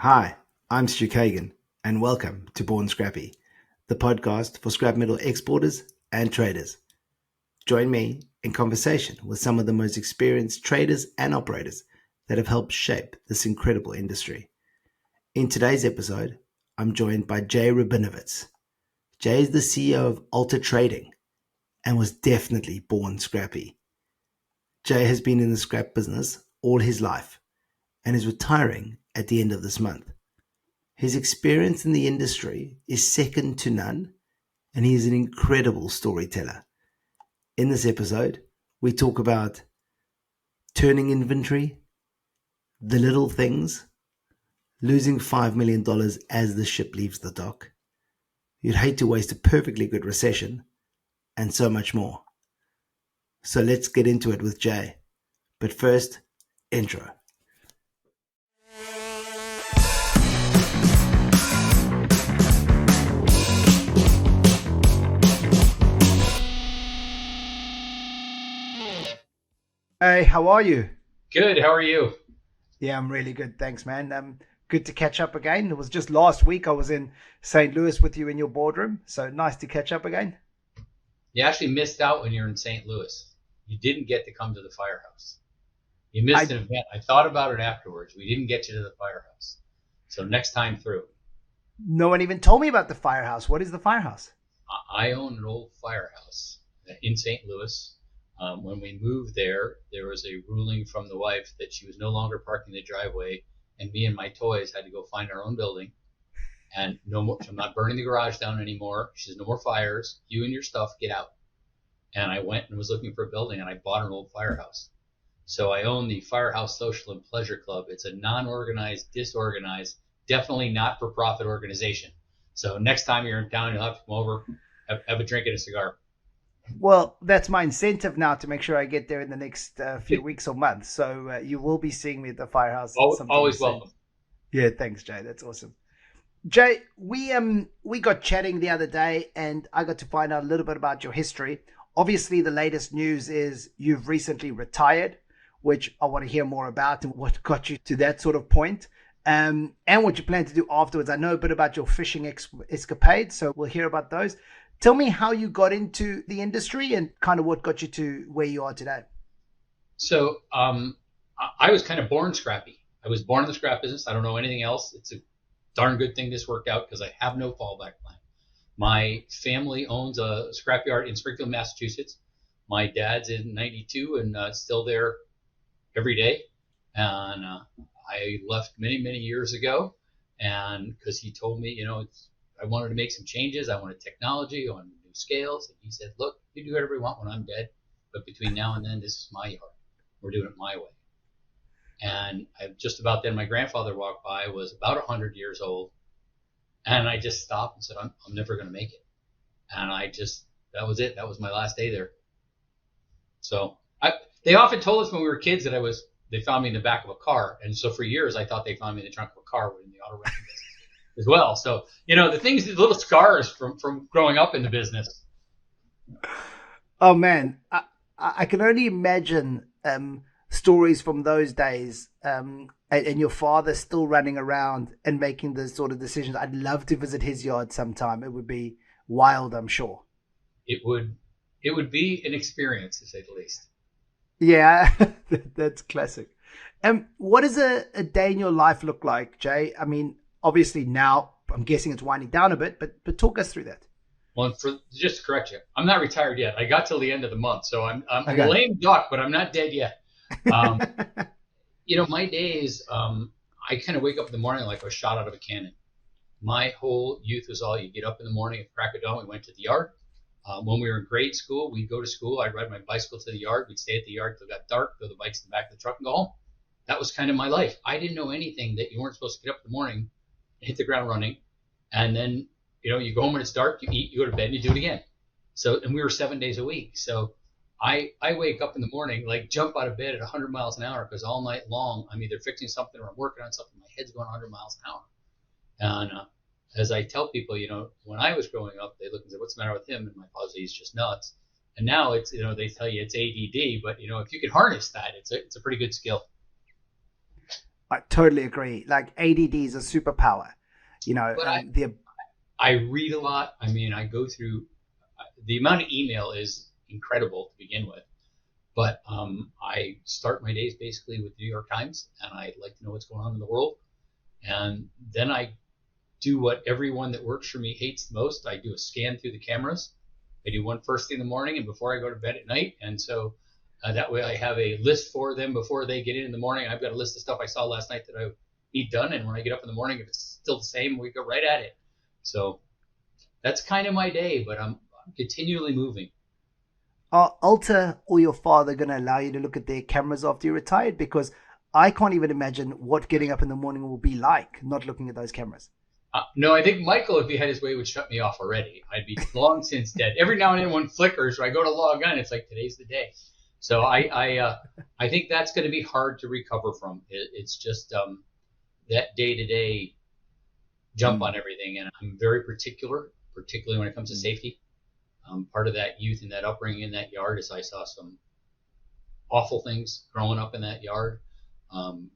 Hi, I'm Stu Kagan, and welcome to Born Scrappy, the podcast for scrap metal exporters and traders. Join me in conversation with some of the most experienced traders and operators that have helped shape this incredible industry. In today's episode, I'm joined by Jay Robinovitz. Jay is the CEO of Alta Trading and was definitely born scrappy. Jay has been in the scrap business all his life and is retiring at the end of this month. His experience in the industry is second to none, and he is an incredible storyteller. In this episode, we talk about turning inventory, the little things, losing $5 million as the ship leaves the dock. You'd hate to waste a perfectly good recession, and so much more. So let's get into it with Jay. But first, intro. Hey, how are you? Good. How are you? Yeah, I'm really good. Thanks, man. Good to catch up again. It was just last week I was in St. Louis with you in your boardroom. So nice to catch up again. You actually missed out when you were in St. Louis. You didn't get to come to the firehouse. You missed an event. I thought about it afterwards. We didn't get you to the firehouse. So next time through. No one even told me about the firehouse. What is the firehouse? I own an old firehouse in St. Louis. When we moved there was a ruling from the wife that she was no longer parking the driveway, and me and my toys had to go find our own building. And no more. I'm not burning the garage down anymore. She says, no more fires. You and your stuff, get out. And I went and was looking for a building, and I bought an old firehouse. So I own the Firehouse Social and Pleasure Club. It's a non-organized, disorganized, definitely not-for-profit organization. So next time you're in town, you'll have to come over, have a drink and a cigar. Well, that's my incentive now to make sure I get there in the next few weeks or months. So you will be seeing me at the firehouse. Always welcome. Yeah, thanks, Jay. That's awesome. Jay, we got chatting the other day, and I got to find out a little bit about your history. Obviously, the latest news is you've recently retired, which I want to hear more about and what got you to that sort of point, and what you plan to do afterwards. I know a bit about your fishing escapades, so we'll hear about those. Tell me how you got into the industry and kind of what got you to where you are today. So I was kind of born scrappy. I was born in the scrap business. I don't know anything else. It's a darn good thing this worked out because I have no fallback plan. My family owns a scrapyard in Springfield, Massachusetts. My dad's in 92 and still there every day. And I left many, many years ago, and because he told me, I wanted to make some changes. I wanted technology. I wanted new scales. And he said, look, you do whatever you want when I'm dead. But between now and then, this is my yard. We're doing it my way. And just about then, my grandfather walked by, was about 100 years old. And I just stopped and said, I'm never going to make it. And that was it. That was my last day there. So they often told us when we were kids that they found me in the back of a car. And so for years, I thought they found me in the trunk of a car in the auto rental business as well. So, the little scars from growing up in the business. Oh, man. I can only imagine stories from those days, and your father still running around and making those sort of decisions. I'd love to visit his yard sometime. It would be wild, I'm sure. It would be an experience, to say the least. Yeah, that's classic. And what does a day in your life look like, Jay? I mean, obviously now I'm guessing it's winding down a bit, but talk us through that. Well, just to correct you, I'm not retired yet. I got till the end of the month, so I'm Okay. a lame duck, but I'm not dead yet. My days, I kind of wake up in the morning like I was shot out of a cannon. My whole youth was all you get up in the morning at crack of dawn. We went to the yard. When we were in grade school, we'd go to school. I'd ride my bicycle to the yard. We'd stay at the yard till it got dark, throw the bikes in the back of the truck and go home. That was kind of my life. I didn't know anything that you weren't supposed to get up in the morning, hit the ground running, and then, you go home when it's dark, you eat, you go to bed, and you do it again. So, and we were 7 days a week. So I wake up in the morning, like jump out of bed at 100 miles an hour because all night long I'm either fixing something or I'm working on something. My head's going 100 miles an hour. And as I tell people, when I was growing up, they look and say, what's the matter with him? And my father says, he's just nuts. And now it's, they tell you it's ADD, but if you can harness that, it's a pretty good skill. I totally agree. Like ADD is a superpower, But the I read a lot. I mean, I go through the amount of email is incredible to begin with. But I start my days basically with the New York Times, and I like to know what's going on in the world. And then I do what everyone that works for me hates the most. I do a scan through the cameras. I do one first thing in the morning and before I go to bed at night. And so that way I have a list for them before they get in the morning. I've got a list of stuff I saw last night that I need done. And when I get up in the morning, if it's still the same, we go right at it. So that's kind of my day, but I'm continually moving. are Alta or your father going to allow you to look at their cameras after you're retired? Because I can't even imagine what getting up in the morning will be like not looking at those cameras. No, I think Michael, if he had his way, would shut me off already. I'd be long since dead. Every now and then one flickers, so I go to log on. It's like today's the day. So I think that's going to be hard to recover from. It's just that day to day jump on everything, and I'm very particular, particularly when it comes to safety. Part of that youth and that upbringing in that yard is I saw some awful things growing up in that yard. Um,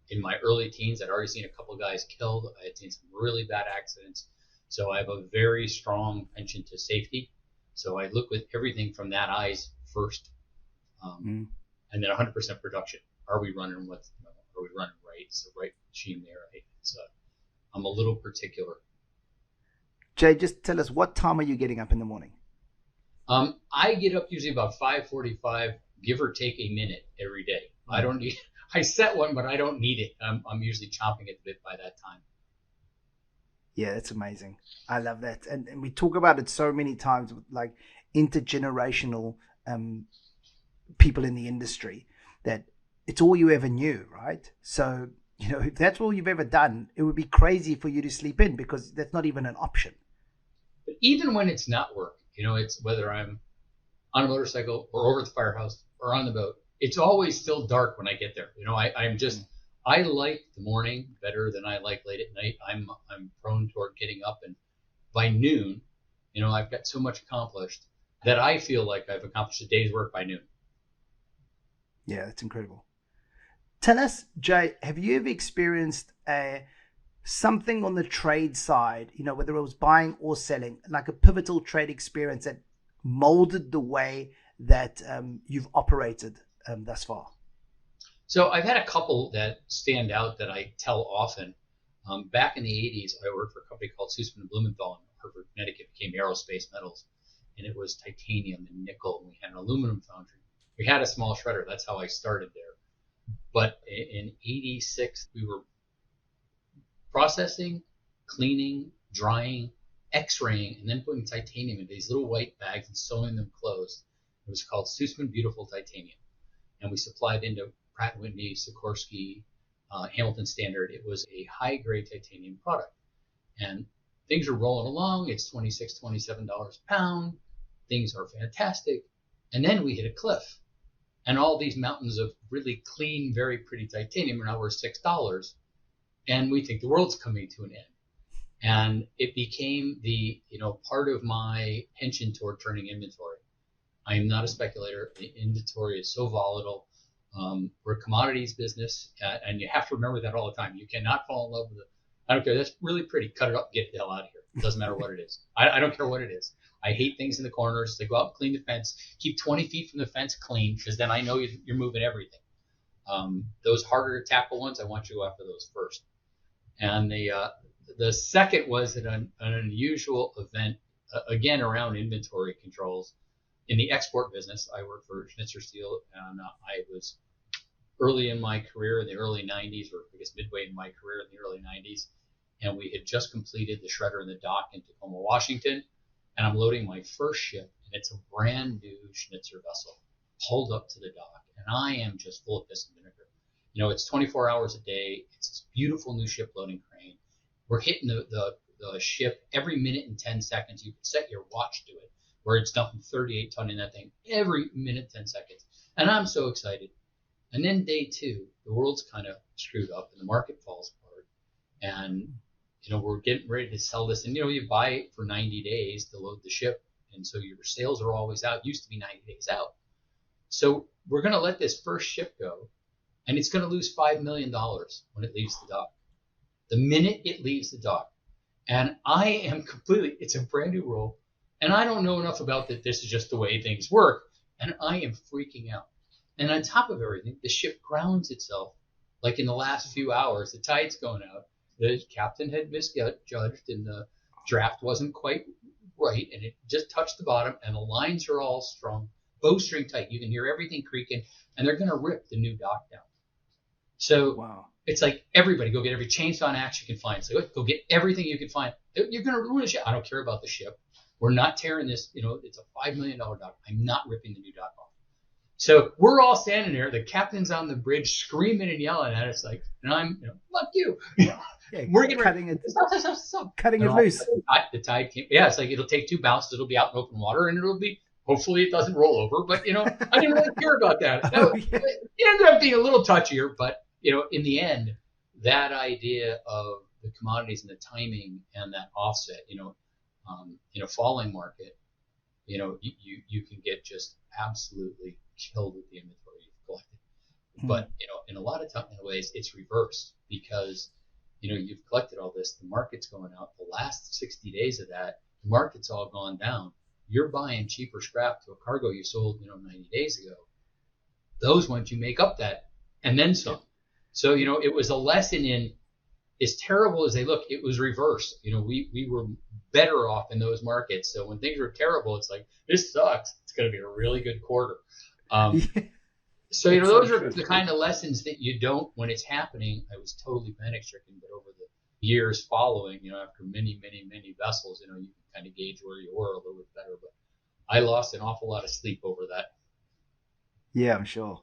in my early teens, I'd already seen a couple of guys killed. I had seen some really bad accidents. So I have a very strong penchant to safety. So I look with everything from that eyes first, and then 100% production. Are we running what? Are we running right? Is the right machine there? Right? So I'm a little particular. Jay, just tell us, what time are you getting up in the morning? I get up usually about 5:45, give or take a minute every day. I don't need. I set one, but I don't need it. I'm usually chomping at the bit by that time. Yeah, that's amazing. I love that. And we talk about it so many times with like intergenerational um, people in the industry that it's all you ever knew, right? So, if that's all you've ever done, it would be crazy for you to sleep in because that's not even an option. But even when it's not work, it's whether I'm on a motorcycle or over at the firehouse or on the boat, it's always still dark when I get there. I like the morning better than I like late at night. I'm prone toward getting up, and by noon, I've got so much accomplished that I feel like I've accomplished a day's work by noon. Yeah, that's incredible. Tell us, Jay, have you ever experienced something on the trade side, whether it was buying or selling, like a pivotal trade experience that molded the way that you've operated thus far? So I've had a couple that stand out that I tell often. Back in the 80s, I worked for a company called Sussman and Blumenthal in Hartford, Connecticut. It became Aerospace Metals, and it was titanium and nickel. And we had an aluminum foundry. We had a small shredder. That's how I started there. But in 86, we were processing, cleaning, drying, x-raying, and then putting titanium into these little white bags and sewing them closed. It was called Sussman Beautiful Titanium. And we supplied into Pratt & Whitney, Sikorsky, Hamilton Standard. It was a high-grade titanium product. And things are rolling along. It's $26, $27 a pound. Things are fantastic. And then we hit a cliff. And all these mountains of really clean, very pretty titanium are now worth $6. And we think the world's coming to an end. And it became the, part of my penchant toward turning inventory. I am not a speculator. The inventory is so volatile. We're a commodities business, and you have to remember that all the time. You cannot fall in love with it. I don't care. That's really pretty. Cut it up. Get the hell out of here. It doesn't matter what it is. I don't care what it is. I hate things in the corners. They go out and clean the fence. Keep 20 feet from the fence clean, because then I know you're moving everything. Those harder to tackle ones, I want you to go after those first. And the second was an unusual event, again, around inventory controls. In the export business, I worked for Schnitzer Steel, and I was early in my career in the early 90s, or I guess midway in my career in the early 90s, and we had just completed the shredder in the dock in Tacoma, Washington, and I'm loading my first ship, and it's a brand new Schnitzer vessel pulled up to the dock, and I am just full of piss and vinegar. It's 24 hours a day. It's this beautiful new ship loading crane. We're hitting the ship every minute and 10 seconds. You can set your watch to it, where it's dumping 38 ton in that thing every minute, 10 seconds. And I'm so excited. And then day two, the world's kind of screwed up and the market falls apart. And, we're getting ready to sell this. And, you buy it for 90 days to load the ship. And so your sales are always out. It used to be 90 days out. So we're going to let this first ship go. and it's going to lose $5 million when it leaves the dock. The minute it leaves the dock. And I am completely, it's a brand new rule. And I don't know enough about that. This is just the way things work. And I am freaking out. And on top of everything, the ship grounds itself. Like in the last few hours, the tide's going out. The captain had misjudged and the draft wasn't quite right. And it just touched the bottom and the lines are all strung, bowstring tight. You can hear everything creaking and they're going to rip the new dock down. So Wow. It's like everybody go get every chainsaw and axe you can find. So go get everything you can find. You're going to ruin the ship. I don't care about the ship. We're not tearing this. It's a $5 million dock. I'm not ripping the new dock off. So we're all standing there. The captain's on the bridge screaming and yelling at us like, and I'm, fuck you. Yeah, we're getting cutting it, stop. Cutting it loose. The tide came. Yeah, it's like it'll take 2 bounces. It'll be out in open water and it'll be, hopefully it doesn't roll over. But, I didn't really care about that. It ended up being a little touchier, but in the end, that idea of the commodities and the timing and that offset, in a falling market, you can get just absolutely killed with the inventory you've collected. But, in a lot of ways, it's reversed because, you've collected all this, the market's going out. The last 60 days of that, the market's all gone down. You're buying cheaper scrap to a cargo you sold, 90 days ago. Those ones you make up that and then some. So, it was a lesson in, as terrible as they look, it was reversed. We were better off in those markets. So when things were terrible, it's like, this sucks. It's going to be a really good quarter. So, those are the kind of lessons that you don't, when it's happening. I was totally panic stricken, but over the years following, after many, many, many vessels, you can kind of gauge where you were a little bit better. But I lost an awful lot of sleep over that. Yeah, I'm sure.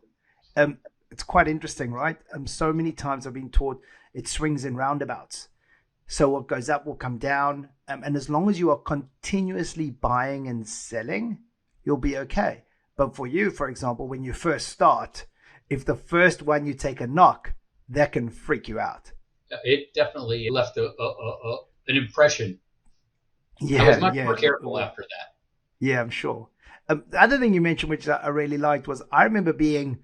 It's quite interesting, right? So many times I've been taught it swings in roundabouts. So what goes up will come down. And as long as you are continuously buying and selling, you'll be okay. But for you, for example, when you first start, if the first one you take a knock, that can freak you out. It definitely left an impression. Yeah, I was much more careful after that. Yeah, I'm sure. The other thing you mentioned, which I really liked, was I remember being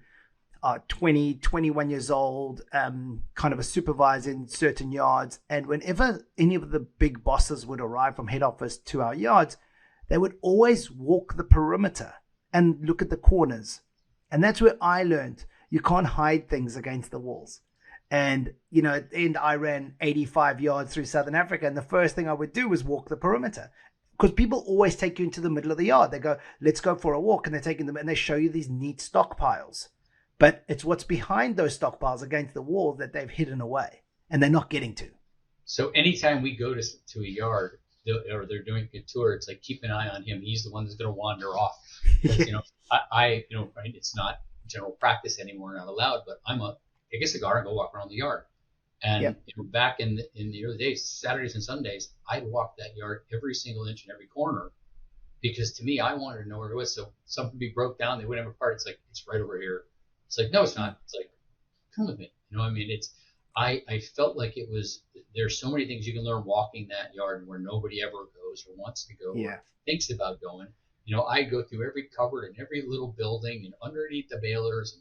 20, 21 years old, kind of a supervisor in certain yards. And whenever any of the big bosses would arrive from head office to our yards, they would always walk the perimeter and look at the corners. And that's where I learned you can't hide things against the walls. And, at the end, I ran 85 yards through Southern Africa. And the first thing I would do was walk the perimeter. Because people always take you into the middle of the yard. They go, let's go for a walk. And they're taking them and they show you these neat stockpiles. But it's what's behind those stockpiles against the wall that they've hidden away and they're not getting to. So anytime we go to a yard or they're doing a tour, it's like, keep an eye on him. He's the one that's going to wander off. Right, it's not general practice anymore, not allowed, but take a cigar and go walk around the yard. And back in the early days, Saturdays and Sundays, I'd walk that yard every single inch and every corner because to me, I wanted to know where it was. So something be broke down, they wouldn't have a part. It's like, it's right over here. It's like, no, it's not. It's like, come with me. I felt like it was, there's so many things you can learn walking that yard where nobody ever goes or wants to go or thinks about going. I go through every cupboard and every little building and underneath the balers.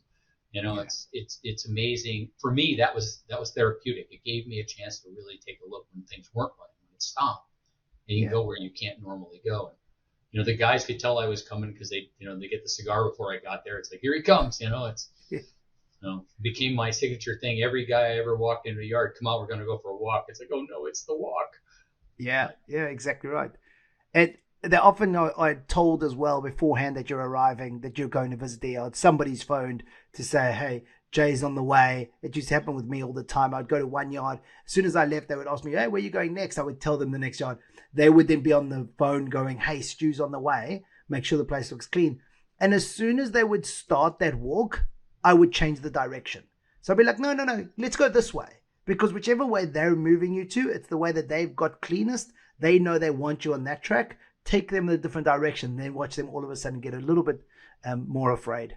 And, it's amazing. For me, that was therapeutic. It gave me a chance to really take a look when things weren't right, when it stopped. And you can go where you can't normally go. And, the guys could tell I was coming because they get the cigar before I got there. It's like, here he comes, became my signature thing. Every guy I ever walked into the yard, come on, we're going to go for a walk. It's like, oh no, it's the walk. Yeah, exactly right. And they often are told as well beforehand that you're arriving, that you're going to visit the yard. Somebody's phoned to say, hey, Jay's on the way. It used to happen with me all the time. I'd go to one yard. As soon as I left, they would ask me, hey, where are you going next? I would tell them the next yard. They would then be on the phone going, hey, Stu's on the way. Make sure the place looks clean. And as soon as they would start that walk, I would change the direction. So I'd be like, no, let's go this way. Because whichever way they're moving you to, it's the way that they've got cleanest. They know they want you on that track. Take them in a different direction. Then watch them all of a sudden get a little bit more afraid.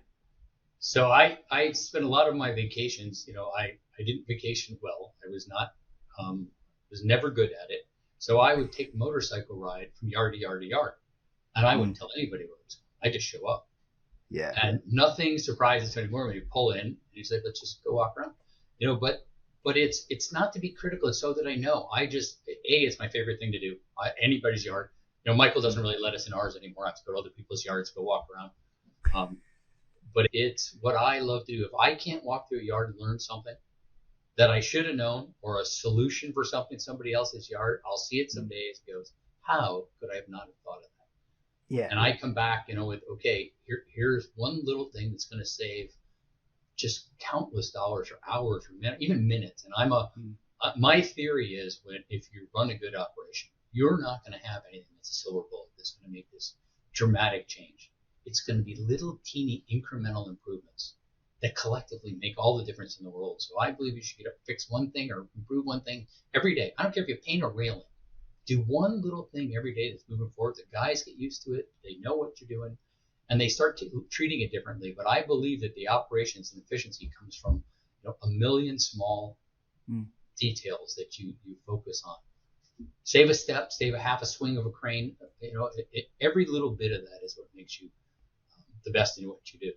So I spent a lot of my vacations, I didn't vacation well. I was not, was never good at it. So I would take a motorcycle ride from yard to yard to yard. And I wouldn't tell anybody where I was going. I just show up. Yeah. And nothing surprises Tony more when you pull in and he's like, let's just go walk around. But it's not to be critical. It's so that I know. It's my favorite thing to do. Anybody's yard. Michael doesn't really let us in ours anymore. I have to go to other people's yards, go walk around. But it's what I love to do. If I can't walk through a yard and learn something that I should have known, or a solution for something in somebody else's yard, I'll see it someday. It goes, how could I have not have thought of that? Yeah. And I come back, with, okay, here's one little thing that's going to save just countless dollars or hours or even minutes. And my theory is if you run a good operation, you're not going to have anything that's a silver bullet that's going to make this dramatic change. It's going to be little teeny incremental improvements that collectively make all the difference in the world. So I believe you should fix one thing or improve one thing every day. I don't care if you paint a railing. Do one little thing every day that's moving forward. The guys get used to it. They know what you're doing, and they start treating it differently. But I believe that the operations and efficiency comes from a million small details that you focus on. Save a step, save a half a swing of a crane. Every little bit of that is what makes you the best in what you do.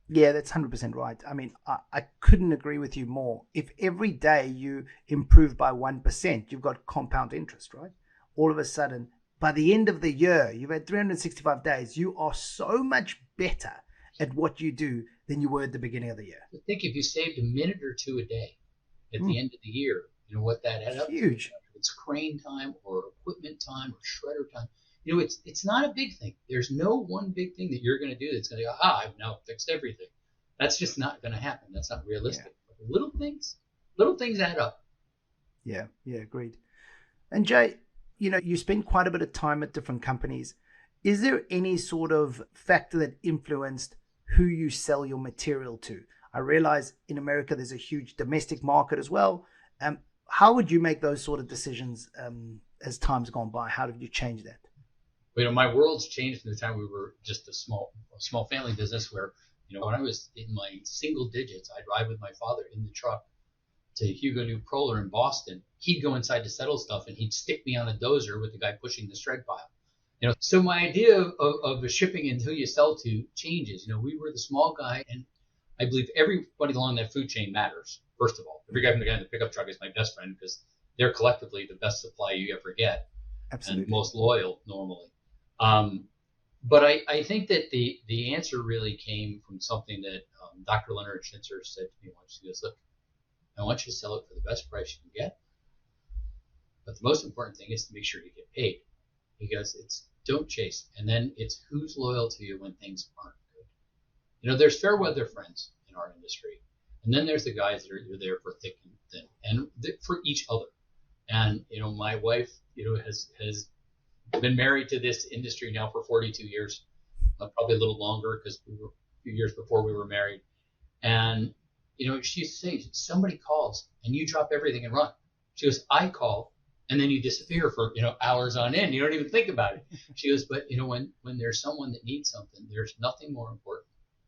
Yeah, that's 100% right. I mean, I couldn't agree with you more. If every day you improve by 1%, you've got compound interest, right? All of a sudden, by the end of the year, you've had 365 days, you are so much better at what you do than you were at the beginning of the year. I think if you saved a minute or two a day at the end of the year, what that added up huge. To, it's crane time or equipment time or shredder time. It's not a big thing. There's no one big thing that you're going to do that's going to go, I've now fixed everything. That's just not going to happen. That's not realistic. Yeah. But little things add up. Yeah, agreed. And Jay, you spend quite a bit of time at different companies. Is there any sort of factor that influenced who you sell your material to? I realize in America there's a huge domestic market as well. How would you make those sort of decisions as time's gone by? How did you change that? My world's changed from the time we were just a small family business where, when I was in my single digits, I'd ride with my father in the truck to Hugo New Proler in Boston. He'd go inside to settle stuff and he'd stick me on a dozer with the guy pushing the shred pile. So my idea of shipping and who you sell to changes. We were the small guy, and I believe everybody along that food chain matters. First of all, every guy from the guy in the pickup truck is my best friend because they're collectively the best supply you ever get. Absolutely. And most loyal normally. But I think that the answer really came from something that Dr. Leonard Schnitzer said to me once. He goes, look, I want you to sell it for the best price you can get. But the most important thing is to make sure you get paid. Because it's don't chase. And then it's who's loyal to you when things aren't good. There's fair weather friends in our industry. And then there's the guys that are there for thick and thin and for each other. And, my wife, has been married to this industry now for 42 years, probably a little longer because we were a few years before we were married. And, she used to say, somebody calls and you drop everything and run. She goes, I call and then you disappear for, hours on end. You don't even think about it. She goes, but, when there's someone that needs something, there's nothing more important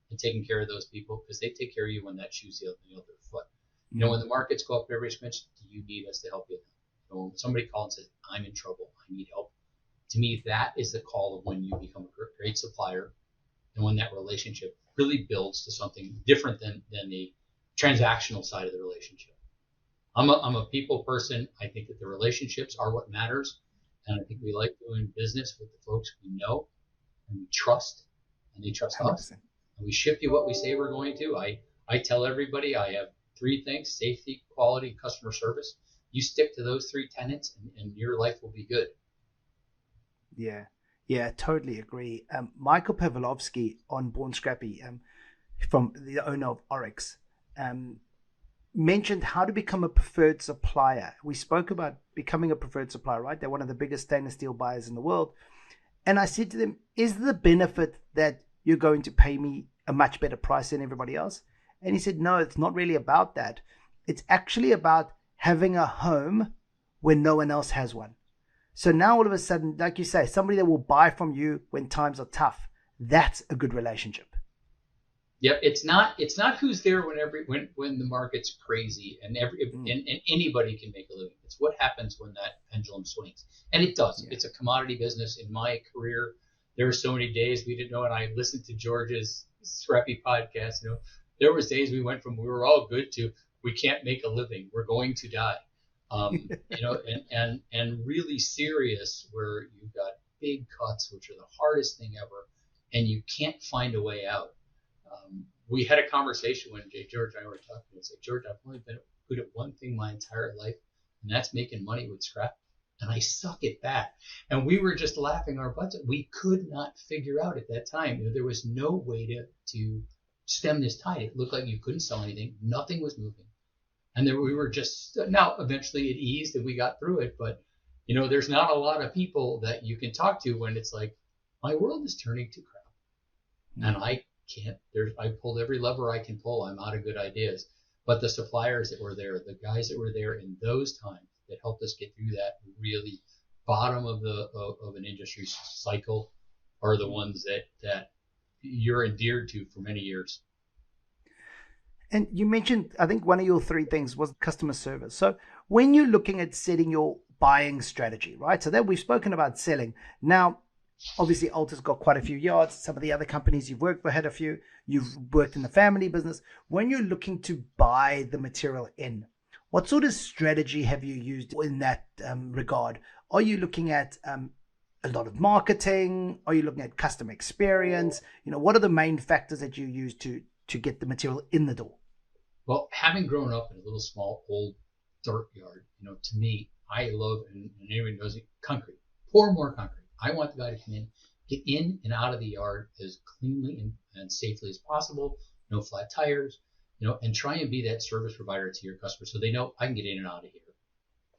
than taking care of those people because they take care of you when that shoe's the other foot. When the markets go up every expense, do you need us to help you? When somebody calls and says, I'm in trouble, I need help. To me, that is the call of when you become a great supplier and when that relationship really builds to something different than the transactional side of the relationship. I'm a people person. I think that the relationships are what matters. And I think we like doing business with the folks we know and we trust, and they trust 100%. Us. And we ship you what we say we're going to. I tell everybody I have 3 things: safety, quality, customer service. You stick to those 3 tenets and your life will be good. Yeah, totally agree. Michael Pavlovsky on Born Scrappy, from the owner of Oryx, mentioned how to become a preferred supplier. We spoke about becoming a preferred supplier, right? They're one of the biggest stainless steel buyers in the world. And I said to them, is the benefit that you're going to pay me a much better price than everybody else? And he said, no, it's not really about that. It's actually about having a home when no one else has one. So now all of a sudden, like you say, somebody that will buy from you when times are tough, that's a good relationship. Yeah, it's not who's there when the market's crazy and anybody can make a living. It's what happens when that pendulum swings. And it does. Yeah. It's a commodity business. In my career, there were so many days we didn't know. And I listened to George's Scrappy podcast. There was days we went from we were all good to we can't make a living, we're going to die. And really serious where you've got big cuts, which are the hardest thing ever, and you can't find a way out. We had a conversation when George and I were talking. I said, George, I've only been good at one thing my entire life, and that's making money with scrap. And I suck at that. And we were just laughing our butts. We could not figure out at that time. There was no way to stem this tide. It looked like you couldn't sell anything. Nothing was moving. And then we were just, now eventually it eased and we got through it. But, there's not a lot of people that you can talk to when it's like, my world is turning to crap. And I can't, I pulled every lever I can pull. I'm out of good ideas. But the suppliers that were there, the guys that were there in those times that helped us get through that really bottom of an industry cycle are the ones that you're endeared to for many years. And you mentioned, I think one of your three things was customer service. So when you're looking at setting your buying strategy, right? So then we've spoken about selling. Now, obviously, Alta's got quite a few yards. Some of the other companies you've worked for had a few. You've worked in the family business. When you're looking to buy the material in, what sort of strategy have you used in that regard? Are you looking at a lot of marketing? Are you looking at customer experience? What are the main factors that you use to get the material in the door? Well, having grown up in a little small old dirt yard, to me, I love, and anyone knows it, concrete. Pour more concrete. I want the guy to come in, get in and out of the yard as cleanly and safely as possible, no flat tires, and try and be that service provider to your customers so they know I can get in and out of here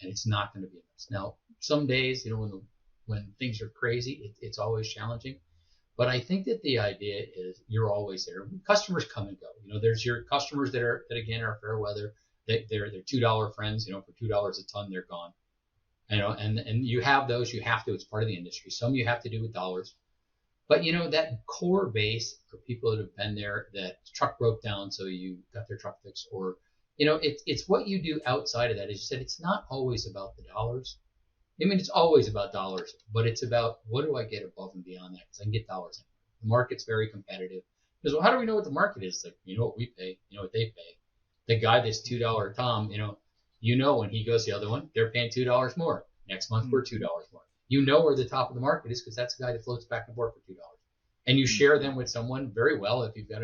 and it's not going to be a mess. Now, some days, when things are crazy, it's always challenging. But I think that the idea is you're always there. Customers come and go. There's your customers that again are fair weather. They're $2 friends. For $2 a ton, they're gone. And you have those. You have to. It's part of the industry. Some you have to do with dollars. But that core base for people that have been there. That truck broke down, so you got their truck fixed, or it's what you do outside of that. As you said, it's not always about the dollars. I mean, it's always about dollars, but it's about what do I get above and beyond that? Because I can get dollars. The market's very competitive. Because, well, how do we know what the market is? Like, what we pay, what they pay. The guy that's $2 Tom, when he goes the other one, they're paying $2 more. Next month, we're $2 more. Where the top of the market is because that's the guy that floats back and forth for $2. And you share them with someone very well. If you've got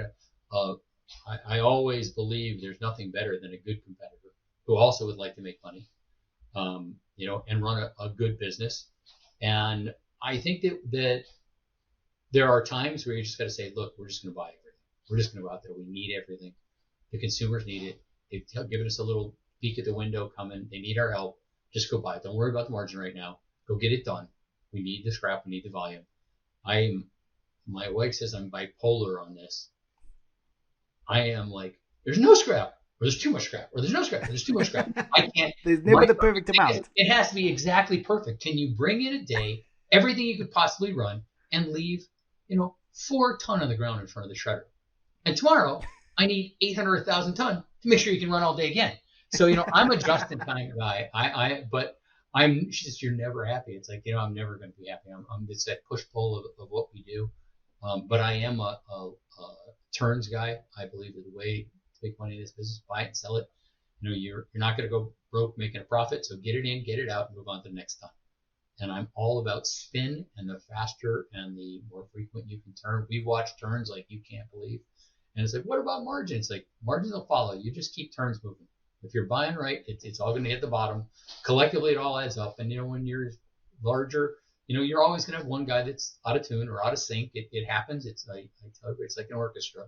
I always believe there's nothing better than a good competitor who also would like to make money. And run a good business. And I think that there are times where you just got to say, look, we're just going to buy everything. We're just going to go out there. We need everything. The consumers need it. They've given us a little peek at the window coming. They need our help. Just go buy it. Don't worry about the margin right now. Go get it done. We need the scrap. We need the volume. My wife says I'm bipolar on this. I am like, there's no scrap. Or there's too much scrap, or there's no scrap, or there's too much scrap. I can't. There's never the perfect amount. It has to be exactly perfect. Can you bring in a day everything you could possibly run and leave, 4 ton on the ground in front of the shredder? And tomorrow I need 800 or 1,000 ton to make sure you can run all day again. So I'm a just-in-time guy. She says you're never happy. It's like I'm never going to be happy. It's that push-pull of what we do. But I am a turns guy. I believe that the way make money in this business, buy it and sell it. You're not going to go broke making a profit. So get it in, get it out, and move on to the next time. And I'm all about spin, and the faster and the more frequent you can turn. We watch turns like you can't believe. And it's like, what about margins? It's like margins will follow. You just keep turns moving. If you're buying right, it's all going to hit the bottom. Collectively, it all adds up. And when you're larger, you're always going to have one guy that's out of tune or out of sync. It happens. I tell you, it's like an orchestra.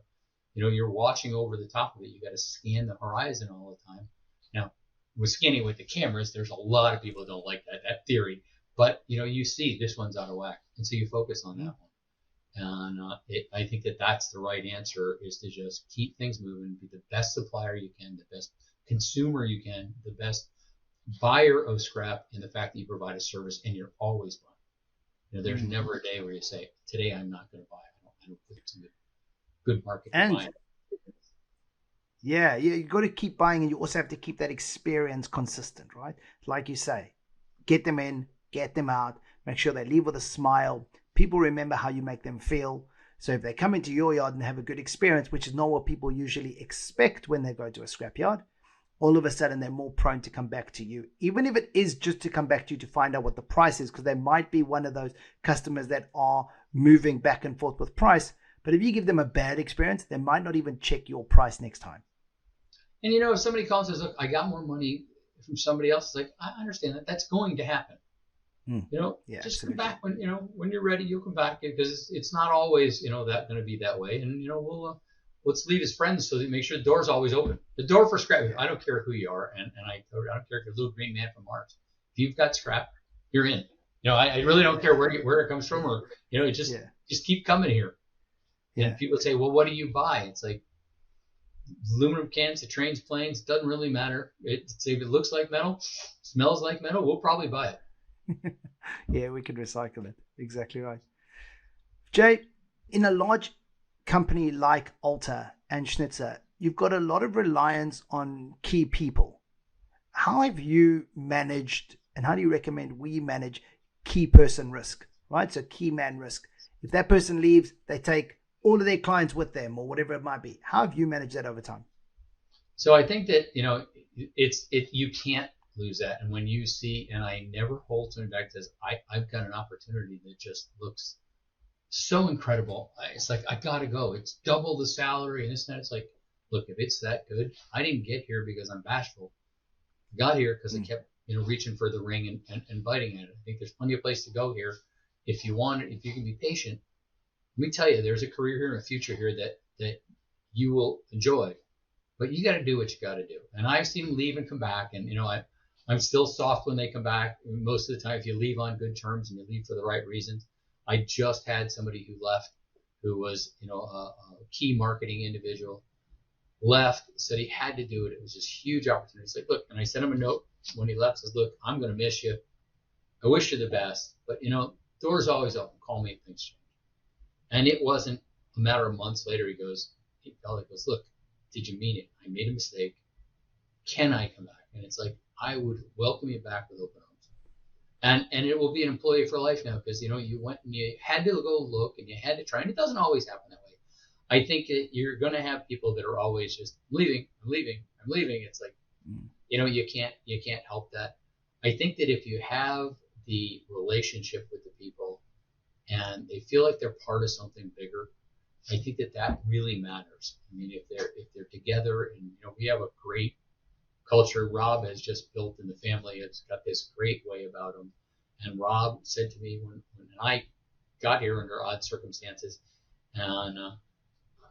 You're watching over the top of it. You got to scan the horizon all the time. Now, with scanning with the cameras, there's a lot of people that don't like that theory. But, you see this one's out of whack. And so you focus on that one. And I think that's the right answer, is to just keep things moving, be the best supplier you can, the best consumer you can, the best buyer of scrap, in the fact that you provide a service and you're always buying. There's never a day where you say, today I'm not going to buy. I don't think it's a good market to buy. Yeah, you got to keep buying, and you also have to keep that experience consistent, right? Like you say, get them in, get them out, make sure they leave with a smile, people remember how you make them feel. So if they come into your yard and have a good experience, which is not what people usually expect when they go to a scrapyard, all of a sudden they're more prone to come back to you, even if it is just to come back to you to find out what the price is, because they might be one of those customers that are moving back and forth with price. But if you give them a bad experience, they might not even check your price next time. And if somebody calls and says, look, I got more money from somebody else, it's like, I understand that. That's going to happen. Yeah, Just absolutely. come back when you're ready. You'll come back, because it's not always that going to be that way. And let's leave as friends so that make sure the door's always open. The door for scrap. I don't care who you are, and I don't care if you're a little green man from Mars. If you've got scrap, you're in. I really don't care where it comes from, or just keep coming here. And people say, well, what do you buy? It's like aluminum cans to trains, planes. Doesn't really matter. If it looks like metal, smells like metal, we'll probably buy it. Yeah, we could recycle it. Exactly right. Jay, in a large company like Alta and Schnitzer, you've got a lot of reliance on key people. How have you managed, and how do you recommend we manage key person risk, right? So key man risk. If that person leaves, they take all of their clients with them, or whatever it might be. How have you managed that over time? So I think that, you can't lose that. And when you see, and I never hold something back, says, I've got an opportunity that just looks so incredible. It's like, I got to go. It's double the salary and this and that. It's like, look, if it's that good, I didn't get here because I'm bashful. I got here because I kept, reaching for the ring and biting at it. I think there's plenty of place to go here. If you want it, if you can be patient, let me tell you, there's a career here and a future here that you will enjoy. But you got to do what you got to do. And I've seen them leave and come back. And, I'm still soft when they come back. Most of the time, if you leave on good terms and you leave for the right reasons. I just had somebody who left, who was, a key marketing individual, left, said he had to do it. It was this huge opportunity. He's like, look, and I sent him a note when he left, says, look, I'm going to miss you. I wish you the best. But, door's always open. Call me if things change. And it wasn't a matter of months later. He goes, look, did you mean it? I made a mistake. Can I come back? And it's like, I would welcome you back with open arms. And it will be an employee for life now, because, you went and you had to go look and you had to try. And it doesn't always happen that way. I think that you're going to have people that are always just I'm leaving. It's like, you can't help that. I think that if you have the relationship with the people and they feel like they're part of something bigger, I think that really matters. I mean, if they're together, and we have a great culture. Rob has just built in the family. It's got this great way about him. And Rob said to me when I got here under odd circumstances, and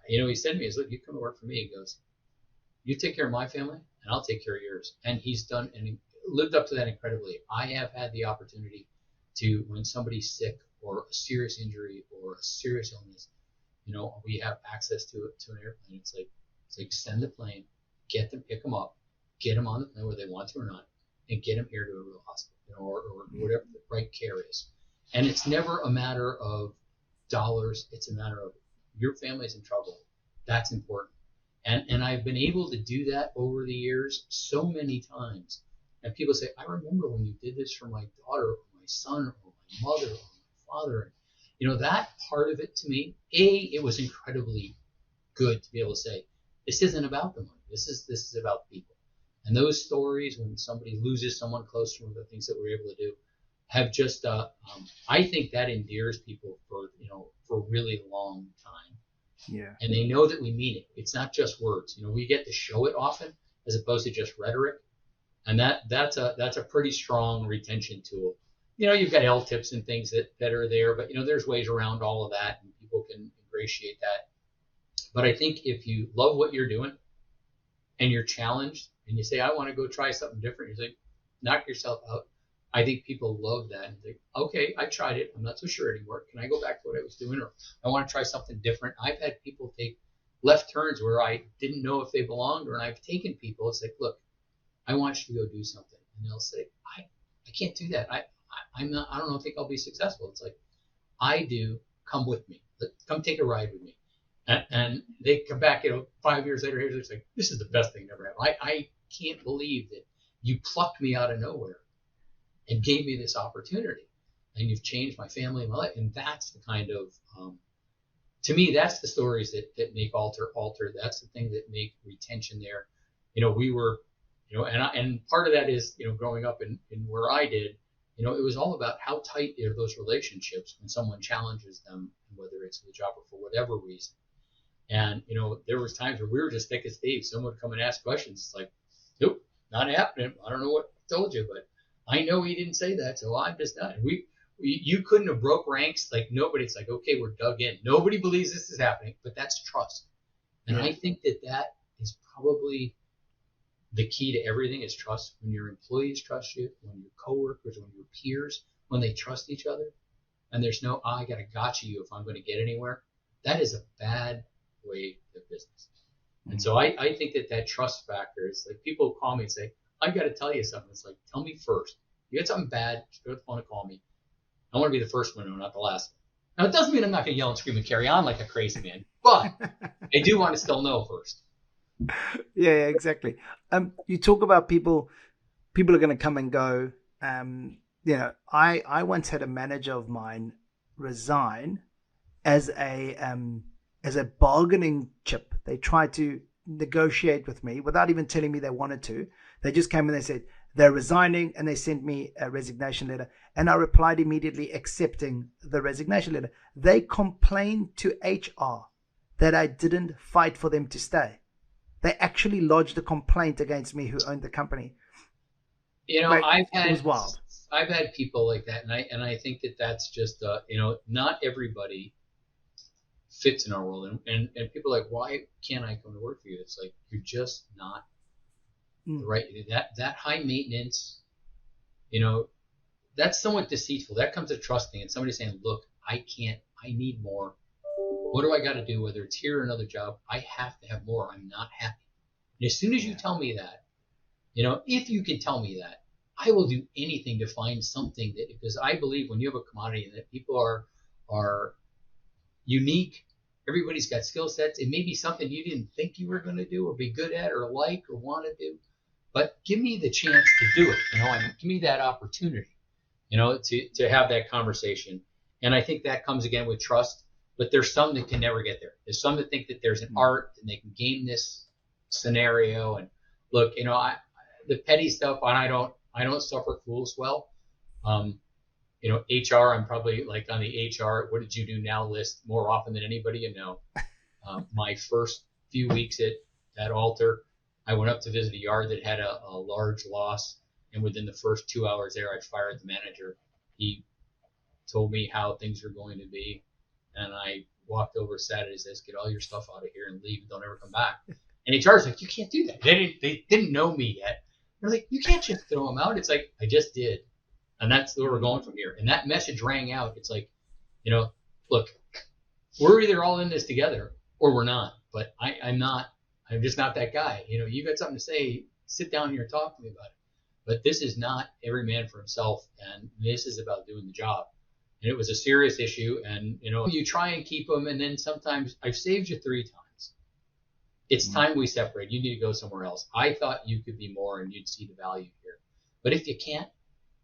he said to me, look, you come to work for me. He goes, you take care of my family and I'll take care of yours. And he's done and lived up to that incredibly. I have had the opportunity to, when somebody's sick or a serious injury or a serious illness, we have access to an airplane. It's like send the plane, get them, pick them up, get them on the plane whether they want to or not, and get them here to a real hospital, or whatever the right care is. And it's never a matter of dollars. It's a matter of your family's in trouble. That's important. And I've been able to do that over the years so many times. And people say, I remember when you did this for my daughter or my son or my mother or my father. That part of it to me, it was incredibly good to be able to say, this isn't about the money. This is about people. And those stories, when somebody loses someone close to them, the things that we're able to do, have just, I think that endears people for a really long time. Yeah. And they know that we mean it. It's not just words. We get to show it often as opposed to just rhetoric. And that's a pretty strong retention tool. You've got L tips and things that are there, but there's ways around all of that, and people can ingratiate that. But I think if you love what you're doing and you're challenged and you say, I want to go try something different, you say, knock yourself out. I think people love that and think, okay, I tried it. I'm not so sure anymore. Can I go back to what I was doing? Or I want to try something different. I've had people take left turns where I didn't know if they belonged, and I've taken people. It's like, look, I want you to go do something. And they'll say, I can't do that. I don't think I'll be successful. It's like, I do. Come with me. Come take a ride with me. And they come back, 5 years later, it's like, this is the best thing that ever happened. I can't believe that you plucked me out of nowhere and gave me this opportunity. and you've changed my family and my life. And that's the kind of, to me, that's the stories that make alter. That's the thing that make retention there. We were, and part of that is, growing up in where I did, it was all about how tight are those relationships when someone challenges them, whether it's the job or for whatever reason. And, there was times where we were just thick as thieves. Someone would come and ask questions. It's like, nope, not happening. I don't know what I told you, but I know he didn't say that, so I'm just not. You couldn't have broke ranks. Like, nobody. It's like, okay, we're dug in. Nobody believes this is happening, but that's trust. And I think that is probably the key to everything is trust. When your employees trust you, when your coworkers, when your peers, when they trust each other, and there's no, I got to gotcha you if I'm going to get anywhere. That is a bad way of business. And so I think that trust factor is like, people call me and say, I got to tell you something. It's like, tell me first. You got something bad, just go to the phone and call me. I want to be the first one, not the last one. Now, it doesn't mean I'm not going to yell and scream and carry on like a crazy man, but I do want to still know first. Yeah, exactly. You talk about people are going to come and go. I once had a manager of mine resign as a bargaining chip. They tried to negotiate with me without even telling me they wanted to. They just came and they said they're resigning, and they sent me a resignation letter, and I replied immediately accepting the resignation letter. They complained to HR that I didn't fight for them to stay. They actually lodged a complaint against me, who owned the company. It was wild. I've had people like that, and I think that's just not everybody fits in our world, and people are like, why can't I come to work for you? It's like, you're just not right. That high maintenance, that's somewhat deceitful. That comes to trusting, and somebody saying, look, I need more. What do I got to do? Whether it's here or another job, I have to have more. I'm not happy. And as soon as you tell me that, if you can tell me that, I will do anything to find something that, because I believe when you have a commodity and that people are unique, everybody's got skill sets. It may be something you didn't think you were going to do or be good at or like or want to do, but give me the chance to do it. Give me that opportunity, to have that conversation. And I think that comes again with trust. But there's some that can never get there. There's some that think that there's an art and they can game this scenario. And look, the petty stuff, and I don't suffer fools well. HR, I'm probably like on the HR, what did you do now list more often than anybody you know. My first few weeks at Alter, I went up to visit a yard that had a large loss. And within the first 2 hours there, I fired the manager. He told me how things were going to be. And I walked over, sat at his desk, get all your stuff out of here and leave and don't ever come back. And HR's like, you can't do that. They didn't know me yet. They're like, you can't just throw them out. It's like, I just did. And that's where we're going from here. And that message rang out. It's like, look, we're either all in this together or we're not. But I'm just not that guy. You got something to say, sit down here and talk to me about it. But this is not every man for himself. And this is about doing the job. And it was a serious issue, and you try and keep them, and then sometimes I've saved you 3 times. It's time we separate. You need to go somewhere else. I thought you could be more, and you'd see the value here. But if you can't,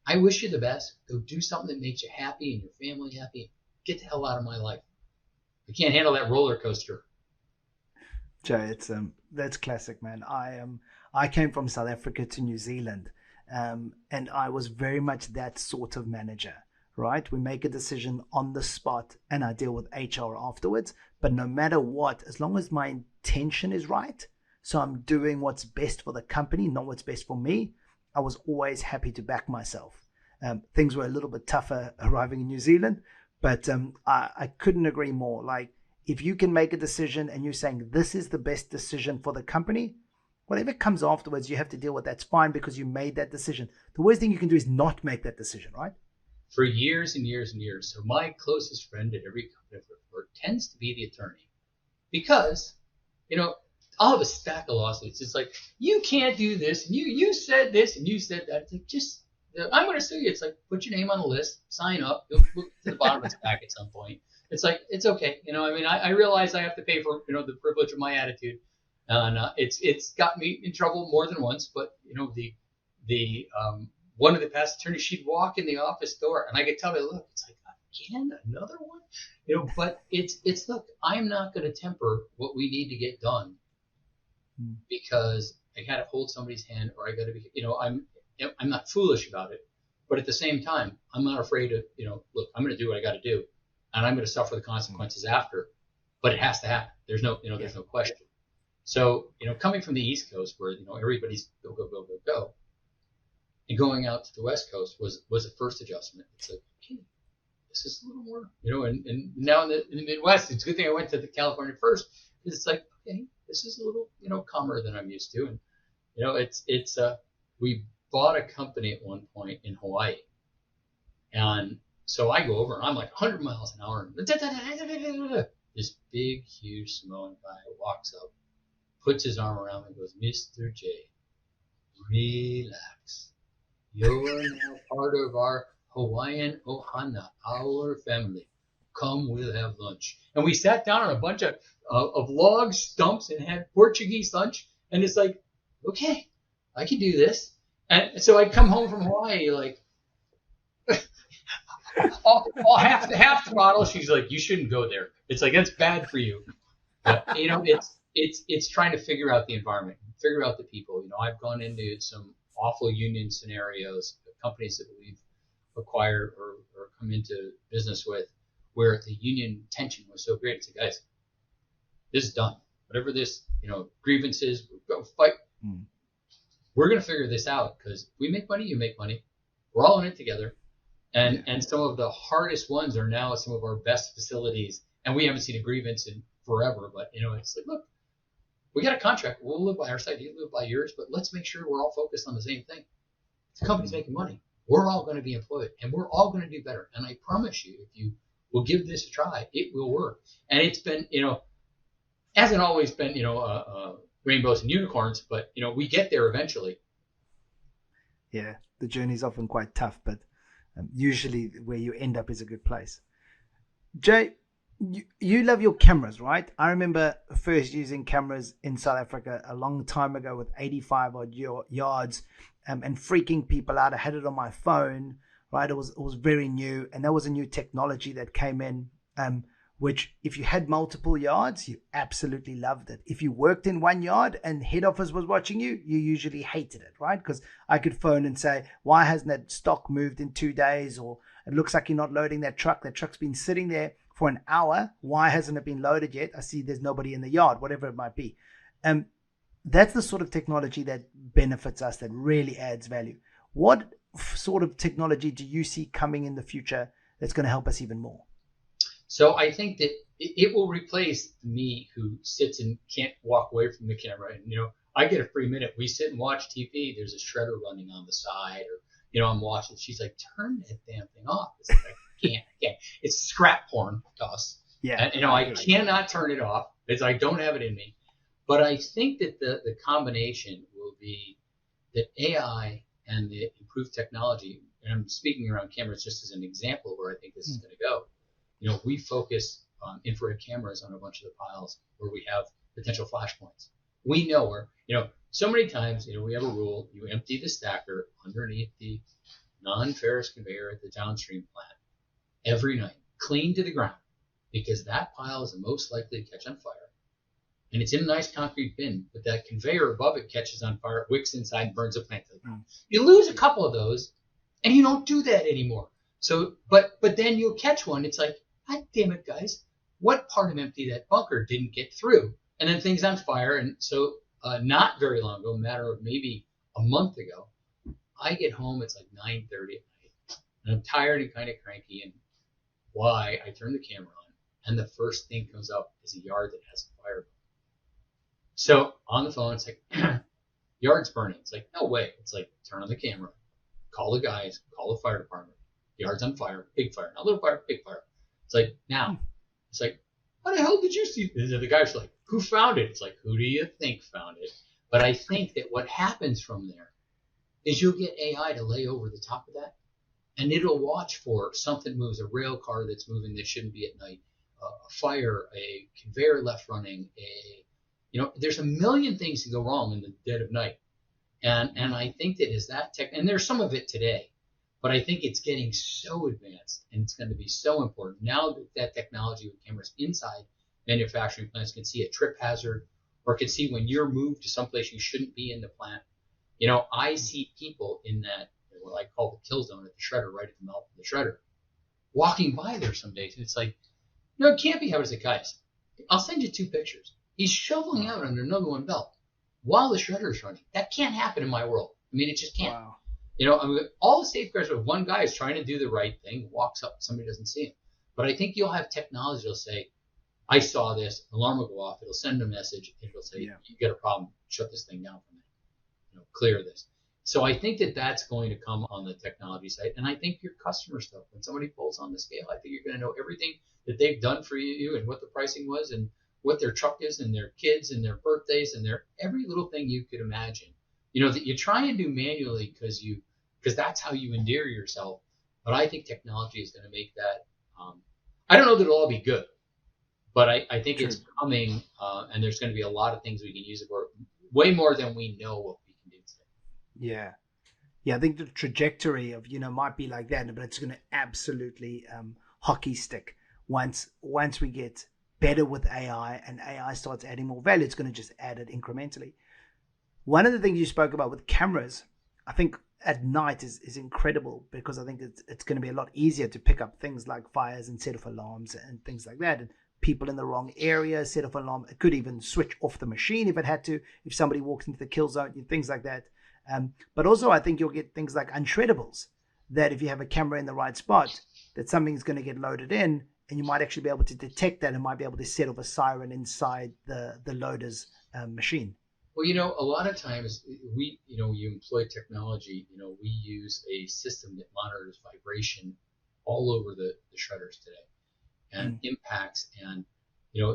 I wish you the best. Go do something that makes you happy and your family happy. Get the hell out of my life. I can't handle that roller coaster. Jay, it's that's classic, man. I came from South Africa to New Zealand, and I was very much that sort of manager. Right? We make a decision on the spot and I deal with HR afterwards. But no matter what, as long as my intention is right, so I'm doing what's best for the company, not what's best for me, I was always happy to back myself. Things were a little bit tougher arriving in New Zealand, but I couldn't agree more. Like, if you can make a decision and you're saying this is the best decision for the company, whatever comes afterwards, you have to deal with. That's fine because you made that decision. The worst thing you can do is not make that decision, right? For years and years and years. So my closest friend at every company I've worked for tends to be the attorney. Because, I'll have a stack of lawsuits. It's like, you can't do this, and you said this, and you said that. It's like, I'm going to sue you. It's like, put your name on the list, sign up, you'll look to the bottom of the stack at some point. It's like, it's okay. I realize I have to pay for, the privilege of my attitude. And it's got me in trouble more than once, but, one of the past attorneys, she'd walk in the office door, and I could tell her, look, it's like, again, another one, But it's look, I'm not going to temper what we need to get done because I got to hold somebody's hand, or I got to be, I'm not foolish about it, but at the same time, I'm not afraid of, look, I'm going to do what I got to do, and I'm going to suffer the consequences after, but it has to happen. There's no, there's no question. So, coming from the East Coast where, everybody's go, go, go, go, go, and going out to the West Coast was the first adjustment. It's like, okay, this is a little more, and now in the Midwest, it's a good thing I went to the California first, because it's like, okay, this is a little, calmer than I'm used to. And, we bought a company at one point in Hawaii. And so I go over and I'm like 100 miles an hour. And this big, huge Samoan guy walks up, puts his arm around me and goes, Mr. J, relax. You're now part of our Hawaiian Ohana, our family. Come, we'll have lunch. And we sat down on a bunch of log stumps and had Portuguese lunch. And it's like, okay, I can do this. And so I'd come home from Hawaii like all half throttle. She's like, you shouldn't go there. It's like, that's bad for you. But, it's trying to figure out the environment, figure out the people. I've gone into some awful union scenarios, companies that we've acquired or come into business with, where the union tension was so great. It's like, guys, this is done. Whatever this, grievances, go fight. We're going to figure this out, because we make money, you make money. We're all in it together. And some of the hardest ones are now some of our best facilities. And we haven't seen a grievance in forever, but it's like, look, we got a contract. We'll live by our side. You live by yours, but let's make sure we're all focused on the same thing. The company's making money. We're all going to be employed, and we're all going to do better. And I promise you, if you will give this a try, it will work. And it's been, hasn't always been, rainbows and unicorns, but, we get there eventually. Yeah, the journey's often quite tough, but usually where you end up is a good place. Jay, you love your cameras, right? I remember first using cameras in South Africa a long time ago with 85 odd yards and freaking people out. I had it on my phone, right? It was very new, and that was a new technology that came in, which if you had multiple yards, you absolutely loved it. If you worked in 1 yard and head office was watching you, you usually hated it, right? Because I could phone and say, why hasn't that stock moved in 2 days? Or it looks like you're not loading that truck. That truck's been sitting there for an hour. Why hasn't it been loaded yet? I see there's nobody in the yard, whatever it might be. That's the sort of technology that benefits us, that really adds value. What sort of technology do you see coming in the future that's going to help us even more? So I think that it will replace me who sits and can't walk away from the camera. And, I get a free minute. We sit and watch TV. There's a shredder running on the side, or, I'm watching. She's like, turn that damn thing off. It's like, I can't. It's scrap porn to us. Yeah. And, I cannot turn it off because I don't have it in me. But I think that the combination will be that AI and the improved technology, and I'm speaking around cameras just as an example where I think this is going to go. We focus on infrared cameras on a bunch of the piles where we have potential flashpoints. We know where, so many times, we have a rule, you empty the stacker underneath the non-ferrous conveyor at the downstream plant every night, clean to the ground, because that pile is the most likely to catch on fire. And it's in a nice concrete bin, but that conveyor above it catches on fire, wicks inside, and burns the plant to the ground. You lose a couple of those, and you don't do that anymore. So, but then you'll catch one. It's like, God damn it, guys. What part of empty that bunker didn't get through? And then things on fire. And so not very long ago, a matter of maybe a month ago, I get home. It's like 9:30 at night. And I'm tired and kind of cranky. And I turn the camera on. And the first thing comes up is a yard that has a fire. So on the phone, it's like, yard's burning. It's like, no way. It's like, turn on the camera. Call the guys. Call the fire department. Yard's on fire. Big fire. Not little fire. Big fire. It's like, now, it's like, how the hell did you see? The guy's like, who found it? It's like, who do you think found it? But I think that what happens from there is you'll get AI to lay over the top of that, and it'll watch for something moves, a rail car that's moving that shouldn't be at night, a fire, a conveyor left running, there's a million things to go wrong in the dead of night. And I think that is that tech, and there's some of it today, but I think it's getting so advanced and it's going to be so important now that that technology with cameras inside manufacturing plants can see a trip hazard or can see when you're moved to someplace you shouldn't be in the plant. I see people in that, what I call the kill zone at the shredder, right at the mouth of the shredder, walking by there some days. And it's like, no, it can't be. How is it, guys? I'll send you 2 pictures. He's shoveling out under number 1 belt while the shredder is running. That can't happen in my world. I mean, it just can't. Wow. All the safeguards of one guy is trying to do the right thing, walks up, somebody doesn't see him. But I think you'll have technology that'll say, I saw this, alarm will go off, it'll send a message, it'll say, you got a problem, shut this thing down for me, clear this. So I think that that's going to come on the technology side. And I think your customer stuff, when somebody pulls on the scale, I think you're going to know everything that they've done for you and what the pricing was and what their truck is and their kids and their birthdays and their every little thing you could imagine. That you try and do manually because that's how you endear yourself. But I think technology is going to make that. I don't know that it'll all be good, but I think it's coming, and there's going to be a lot of things we can use it for, way more than we know what we can do today. Yeah. I think the trajectory of might be like that, but it's going to absolutely hockey stick once we get better with AI and AI starts adding more value. It's going to just add it incrementally. One of the things you spoke about with cameras, I think at night is incredible, because I think it's going to be a lot easier to pick up things like fires and set off alarms and things like that. And people in the wrong area set off alarm. It could even switch off the machine if it had to, if somebody walks into the kill zone, things like that. But also I think you'll get things like unshreddables, that if you have a camera in the right spot, that something's going to get loaded in, and you might actually be able to detect that and might be able to set off a siren inside the loader's machine. Well, a lot of times you employ technology. We use a system that monitors vibration all over the shredders today and impacts. And,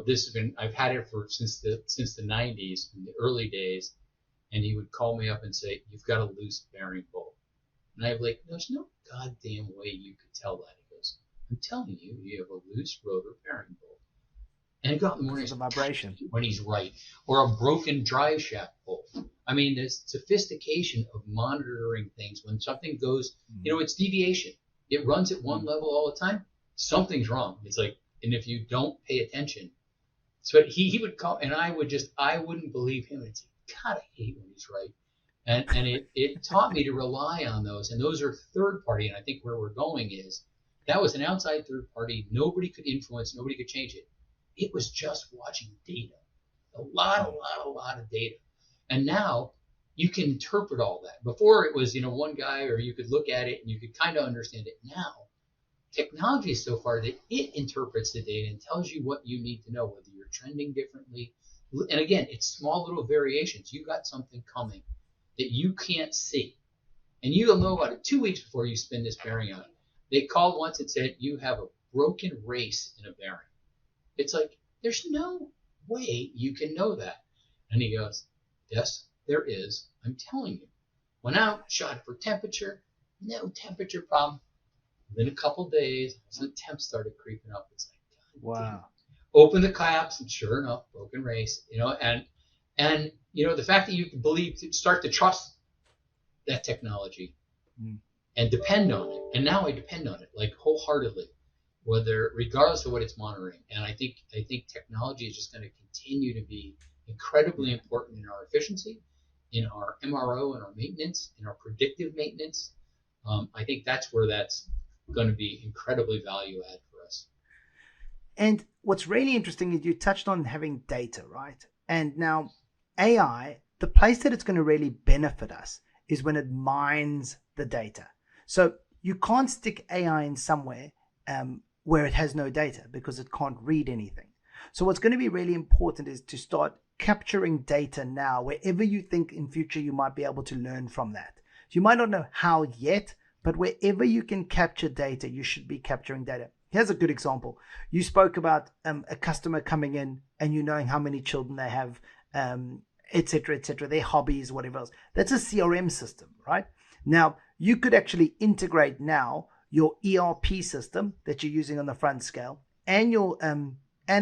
this has been, I've had it since the 90s, in the early days. And he would call me up and say, you've got a loose bearing bolt. And I'd be like, there's no goddamn way you could tell that. He goes, I'm telling you, you have a loose rotor bearing bolt. And I go out in the morning, a vibration, when he's right, or a broken drive shaft bolt. I mean, there's sophistication of monitoring things. When something goes, it's deviation. It runs at one level all the time. Something's wrong. It's like, and if you don't pay attention, so he would call, and I wouldn't believe him. It's like, God, I hate when he's right. And it taught me to rely on those. And those are third party. And I think where we're going is that was an outside third party. Nobody could influence. Nobody could change it. It was just watching data, a lot of data. And now you can interpret all that. Before it was, one guy, or you could look at it and you could kind of understand it. Now, technology is so far that it interprets the data and tells you what you need to know, whether you're trending differently. And again, it's small little variations. You got something coming that you can't see. And you'll know about it 2 weeks before you spin this bearing out. They called once and said, you have a broken race in a bearing. It's like, there's no way you can know that. And he goes, yes, there is. I'm telling you. Went out, shot for temperature, no temperature problem. Within a couple days, the temp started creeping up. It's like, God, wow. Damn. Open the claps, and sure enough, broken race. And the fact that you can start to trust that technology and depend on it. And now I depend on it, like, wholeheartedly, regardless of what it's monitoring. And I think technology is just going to continue to be incredibly important in our efficiency, in our MRO and our maintenance, in our predictive maintenance. I think that's where that's going to be incredibly value add for us. And what's really interesting is you touched on having data, right? And now AI, the place that it's going to really benefit us is when it mines the data. So you can't stick AI in somewhere where it has no data, because it can't read anything. So what's going to be really important is to start capturing data now, wherever you think in future you might be able to learn from that. You might not know how yet, but wherever you can capture data, you should be capturing data. Here's a good example. You spoke about a customer coming in and you knowing how many children they have, et cetera, their hobbies, whatever else. That's a CRM system, right? Now, you could actually integrate now your ERP system that you're using on the front scale and your and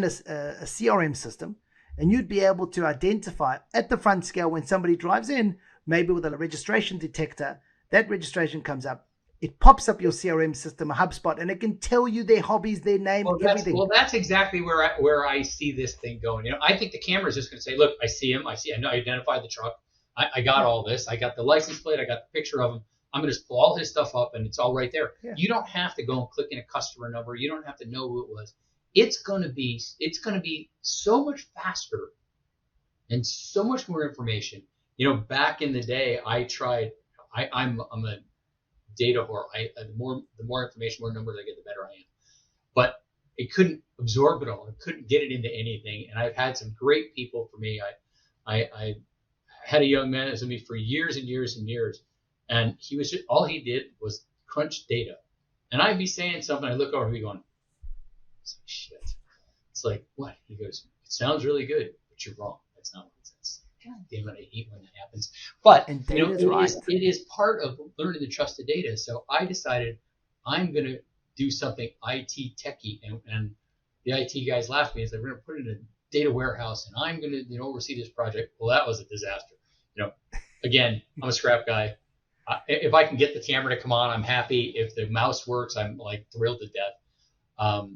a CRM system, and you'd be able to identify at the front scale when somebody drives in maybe with a registration detector, that registration comes up. It pops up your CRM system, a HubSpot, and it can tell you their hobbies, their name, everything. That's exactly where I see this thing going. I think the camera is just going to say, look, I see him. I know I identified the truck. I got all this. I got the license plate. I got the picture of him. I'm going to just pull all his stuff up, and it's all right there. Yeah. You don't have to go and click in a customer number. You don't have to know who it was. It's going to be so much faster and so much more information. Back in the day, I tried. I'm a data whore. The more information, more numbers I get, the better I am. But it couldn't absorb it all. It couldn't get it into anything. And I've had some great people for me. I had a young man as me for years and years and years, and all he did was crunch data. And I'd be saying something, I look over and be going, shit. It's like, what? He goes, it sounds really good, but you're wrong. That's not what it says. God damn it, I hate when that happens. But it is part of learning to trust the data. So I decided I'm going to do something IT techie, and the IT guys laughed at me and said, we're going to put it in a data warehouse, and I'm going to oversee this project. Well, that was a disaster. Again, I'm a scrap guy. If I can get the camera to come on, I'm happy. If the mouse works, I'm like thrilled to death.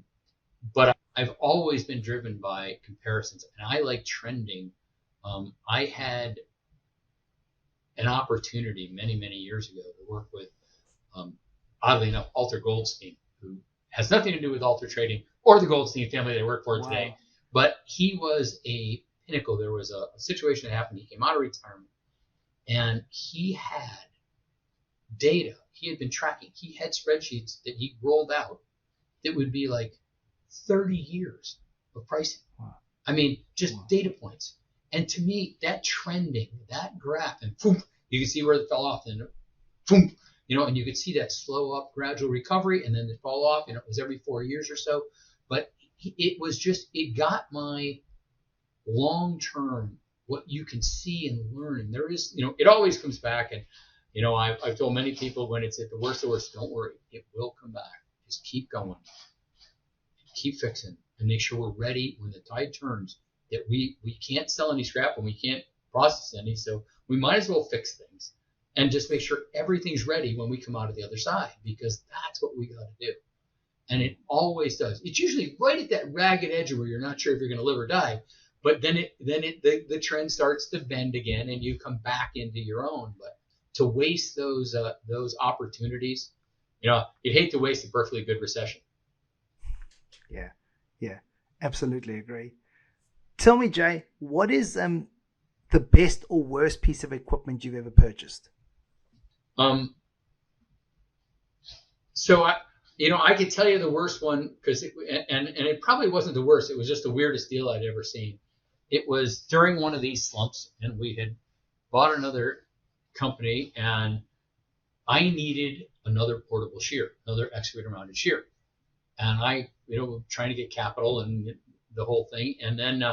But I've always been driven by comparisons, and I like trending. I had an opportunity many, many years ago to work with, oddly enough, Alter Goldstein, who has nothing to do with Alter Trading or the Goldstein family that I work for today. But he was a pinnacle. There was a situation that happened. He came out of retirement, and he had data he had been tracking. He had spreadsheets that he rolled out that would be like 30 years of pricing. Wow. I mean, just data points. And to me, that trending, that graph, and boom, you can see where it fell off, and boom, and you could see that slow up, gradual recovery, and then it fall off. It was every 4 years or so. But it got my long-term, what you can see and learn. And there is, it always comes back. And, I've told many people, when it's at the worst, don't worry, it will come back. Just keep going, keep fixing, and make sure we're ready when the tide turns. That we can't sell any scrap and we can't process any, so we might as well fix things and just make sure everything's ready when we come out of the other side, because that's what we got to do. And it always does. It's usually right at that ragged edge where you're not sure if you're going to live or die, but then the trend starts to bend again and you come back into your own. But to waste those opportunities, you'd hate to waste a perfectly good recession. Yeah, absolutely agree. Tell me, Jay, what is the best or worst piece of equipment you've ever purchased? So I could tell you the worst one, because it probably wasn't the worst. It was just the weirdest deal I'd ever seen. It was during one of these slumps, and we had bought another company, and I needed another portable shear, another excavator mounted shear, and I, trying to get capital and the whole thing, and then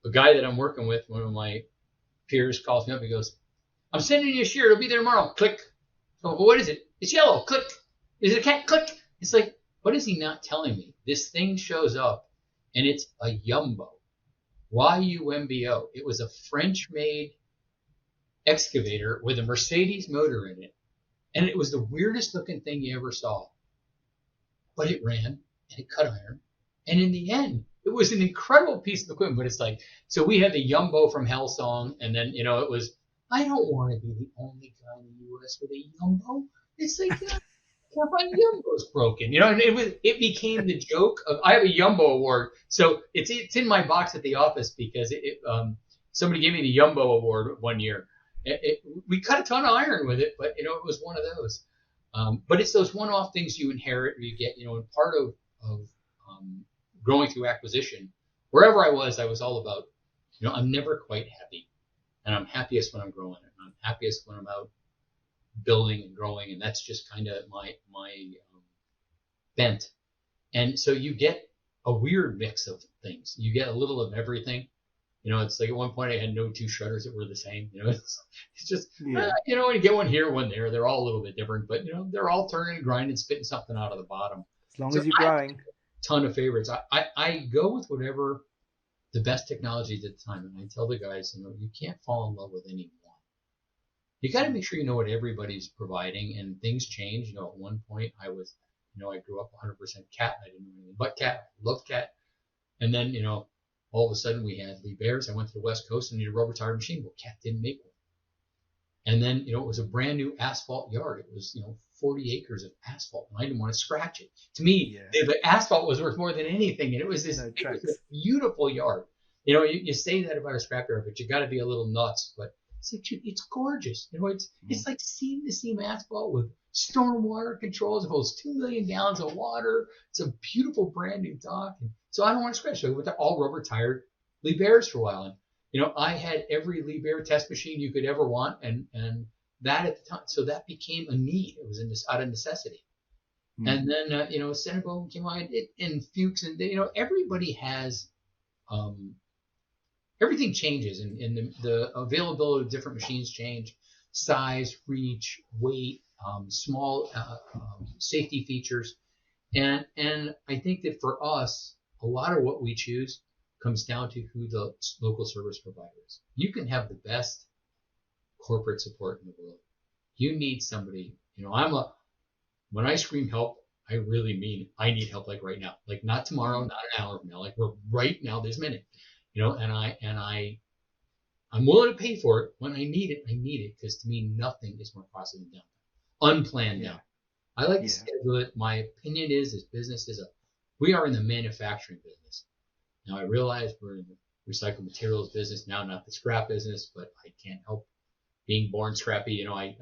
the guy that I'm working with, one of my peers, calls me up. He goes, "I'm sending you a shear. It'll be there tomorrow." Click. So, well, what is it? It's yellow. Click. Is it a cat? Click. It's like, what is he not telling me? This thing shows up, and it's a Yumbo, YUMBO. It was a French-made excavator with a Mercedes motor in it, and it was the weirdest looking thing you ever saw. But it ran, and it cut iron, and in the end, it was an incredible piece of equipment. But it's like, so we had the Yumbo from Hellsong, and then, it was, I don't want to be the only guy in the U.S. with a Yumbo. It's like, my Yumbo's broken. And it became the joke of, I have a Yumbo award. So it's in my box at the office because somebody gave me the Yumbo award one year. We cut a ton of iron with it, but, it was one of those. But it's those one-off things you inherit or you get, and part of growing through acquisition. Wherever I was all about, I'm never quite happy. And I'm happiest when I'm growing. And I'm happiest when I'm out building and growing. And that's just kind of my bent. And so you get a weird mix of things. You get a little of everything. It's like at one point I had no two shredders that were the same. It's just, you get one here, one there. They're all a little bit different, but, they're all turning and grinding, spitting something out of the bottom. As long as you're growing. Ton of favorites. I go with whatever the best technology is at the time. And I tell the guys, you can't fall in love with any one. You got to make sure you know what everybody's providing, and things change. At one point I was, I grew up 100% cat. I didn't know anything but cat. I loved cat. And then, all of a sudden we had Lee Bears. I went to the West Coast and needed a rubber tire machine. Well, cat didn't make one. And then, it was a brand new asphalt yard. It was, 40 acres of asphalt, and I didn't want to scratch it. To me, the asphalt was worth more than anything. And it was it was a beautiful yard. You say that about a scrapyard, but you got to be a little nuts. But it's gorgeous. It's like seam to seam asphalt with stormwater controls. It holds 2 million gallons of water. It's a beautiful brand new dock. And so I don't want to scratch it. I went to all rubber tired Lee Bears for a while. And, I had every Lee Bear test machine you could ever want. And that at the time, so that became a need. It was out of necessity. And then, Senegal came on, and Fuchs, and, everybody has, everything changes, and the availability of different machines change, size, reach, weight, small safety features. And I think that for us, a lot of what we choose comes down to who the local service provider is. You can have the best corporate support in the world. You need somebody, when I scream help, I really mean I need help like right now, like not tomorrow, not an hour from now, like we're right now, this minute, I'm willing to pay for it when I need it. I need it because to me, nothing is more costly than downtime, unplanned downtime. I like to schedule it. My opinion is this business we are in the manufacturing business. Now I realize we're in the recycled materials business now, not the scrap business, but I can't help being born scrappy. I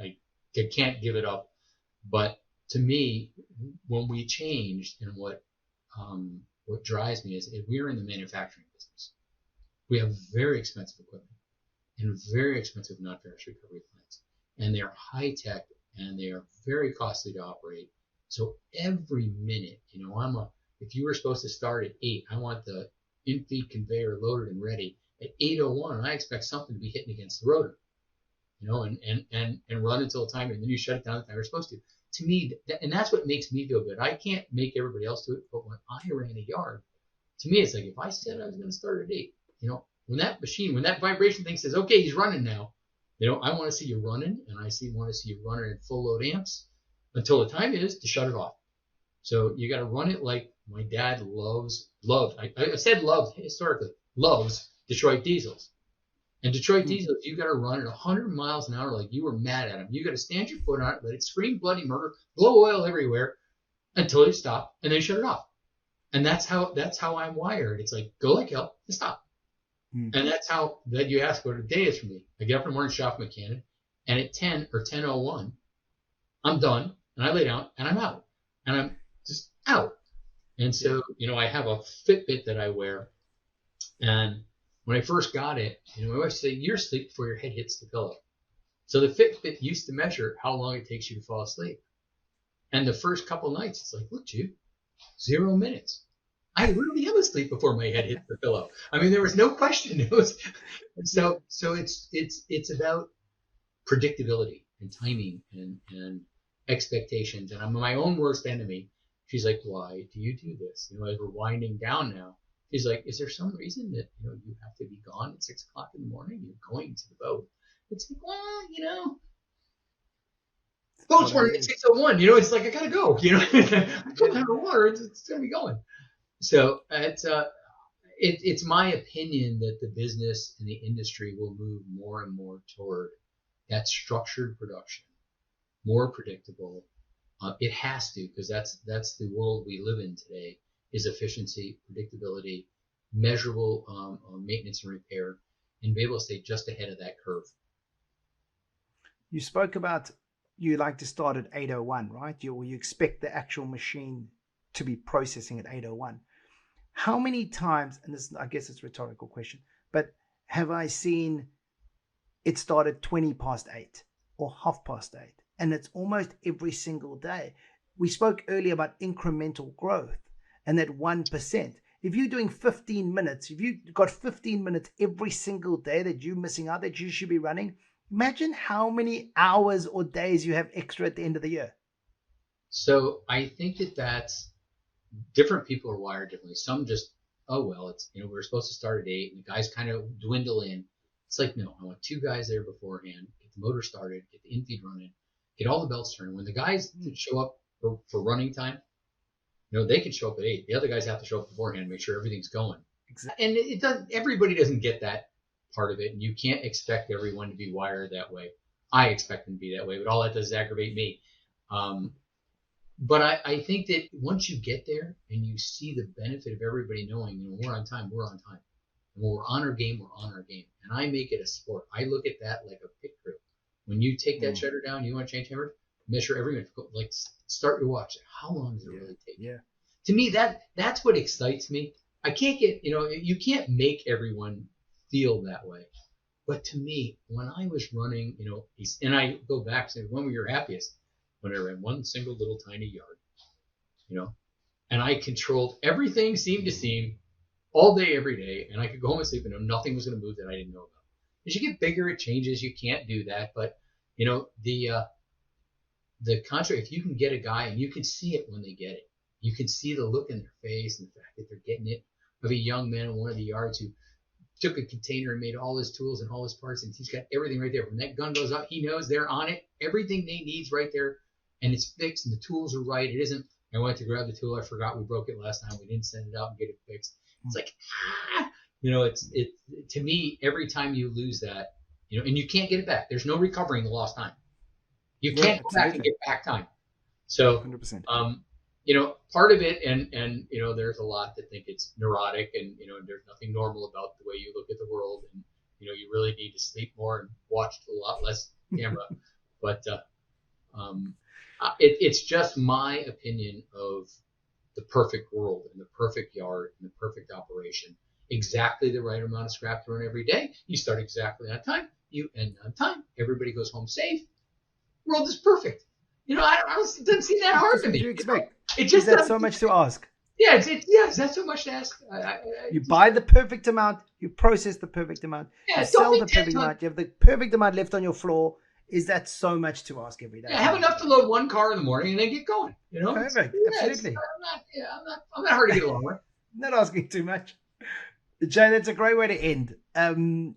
can't give it up. But to me, when we changed, and what drives me is we're in the manufacturing business. We have very expensive equipment and very expensive non-ferrous recovery plants, and they're high tech and they are very costly to operate. So every minute, if you were supposed to start at 8, I want the in-feed conveyor loaded and ready at 8:01, and I expect something to be hitting against the rotor, and run until time, and then you shut it down the time you're supposed to. To me, and that's what makes me feel good. I can't make everybody else do it, but when I ran a yard, to me, it's like if I said I was going to start at 8, when that vibration thing says, okay, he's running now, I want to see you running, and want to see you running at full load amps until the time is to shut it off. So you got to run it like my dad loves Detroit diesels. And Detroit diesels, you got to run at 100 miles an hour like you were mad at him. You got to stand your foot on it, let it scream bloody murder, blow oil everywhere until you stop, and then shut it off. And that's how I'm wired. It's like, go like hell and stop. And that's how that you ask what a day is for me. I get up in the morning, shop mechanic, and at 10 or 10:01, I'm done, and I lay down, and I'm out. And I'm just out. And so, I have a Fitbit that I wear, and when I first got it, I always say, you're asleep before your head hits the pillow. So the Fitbit used to measure how long it takes you to fall asleep. And the first couple nights, it's like, look, Jude, 0 minutes. I really am asleep before my head hits the pillow. I mean, there was no question. It was so it's about predictability and timing and expectations. And I'm my own worst enemy. She's like, why do you do this? As we're winding down now, she's like, is there some reason that, you have to be gone at 6 o'clock in the morning? You're going to the boat. It's like, well, boat's running at 6:01. It's like, I gotta go. I don't have the water. It's gonna be going. So it's my opinion that the business and the industry will move more and more toward that structured production, more predictable. It has to, because that's the world we live in today, is efficiency, predictability, measurable maintenance and repair, and be able to stay just ahead of that curve. You spoke about you like to start at 8:01, right? You expect the actual machine to be processing at 8:01. How many times, and this, I guess it's a rhetorical question, but have I seen it start at 20 past 8 or 8:30? And it's almost every single day. We spoke earlier about incremental growth and that 1%. If you're doing 15 minutes, if you've got 15 minutes every single day that you're missing out, that you should be running, imagine how many hours or days you have extra at the end of the year. So I think that's different. People are wired differently. Some just, it's, we're supposed to start at 8 and the guys kind of dwindle in. It's like, no, I want 2 guys there beforehand, get get the motor started, get the in-feed running, get all the belts turning. When the guys that show up for running time, they can show up at 8. The other guys have to show up beforehand, make sure everything's going. Exactly. And it doesn't. Everybody doesn't get that part of it, and you can't expect everyone to be wired that way. I expect them to be that way, but all that does is aggravate me. But I think that once you get there and you see the benefit of everybody knowing, we're on time, we're on time. And when we're on our game, we're on our game. And I make it a sport. I look at that like a pit crew. When you take that shutter down, you want to change hammer, measure every minute. Like, start your watch. How long does it really take? Yeah. To me, that's what excites me. I can't get, you can't make everyone feel that way. But to me, when I was running, and I go back to when were your happiest? When I ran one single little tiny yard, and I controlled everything seam to seam all day, every day, and I could go home and sleep and know nothing was going to move that I didn't know about. As you get bigger, it changes. You can't do that. But, the contrary, if you can get a guy and you can see it when they get it, you can see the look in their face and the fact that they're getting it. Of a young man in one of the yards who took a container and made all his tools and all his parts, and he's got everything right there. When that gun goes up, he knows they're on it. Everything they need's right there, and it's fixed, and the tools are right. It isn't, I went to grab the tool, I forgot we broke it last time, we didn't send it out and get it fixed. It's like, it to me, every time you lose that, and you can't get it back. There's no recovering the lost time. You can't go back and get back time. So, 100%. Part of it, and there's a lot that think it's neurotic, and there's nothing normal about the way you look at the world, and you really need to sleep more and watch a lot less camera. But it's just my opinion of the perfect world and the perfect yard and the perfect operation. Exactly the right amount of scrap to run every day. You start exactly on time. You end on time. Everybody goes home safe. World is perfect. It doesn't seem that hard to me. What do you expect? It just is that so much to ask? Yeah, is that so much to ask? You buy the perfect amount. You process the perfect amount. Yeah, you sell the perfect amount. You have the perfect amount left on your floor. Is that so much to ask every day? Yeah, have enough to load one car in the morning and then get going. Perfect. Absolutely. I'm not hard to get along with. Not asking too much. Jay, that's a great way to end.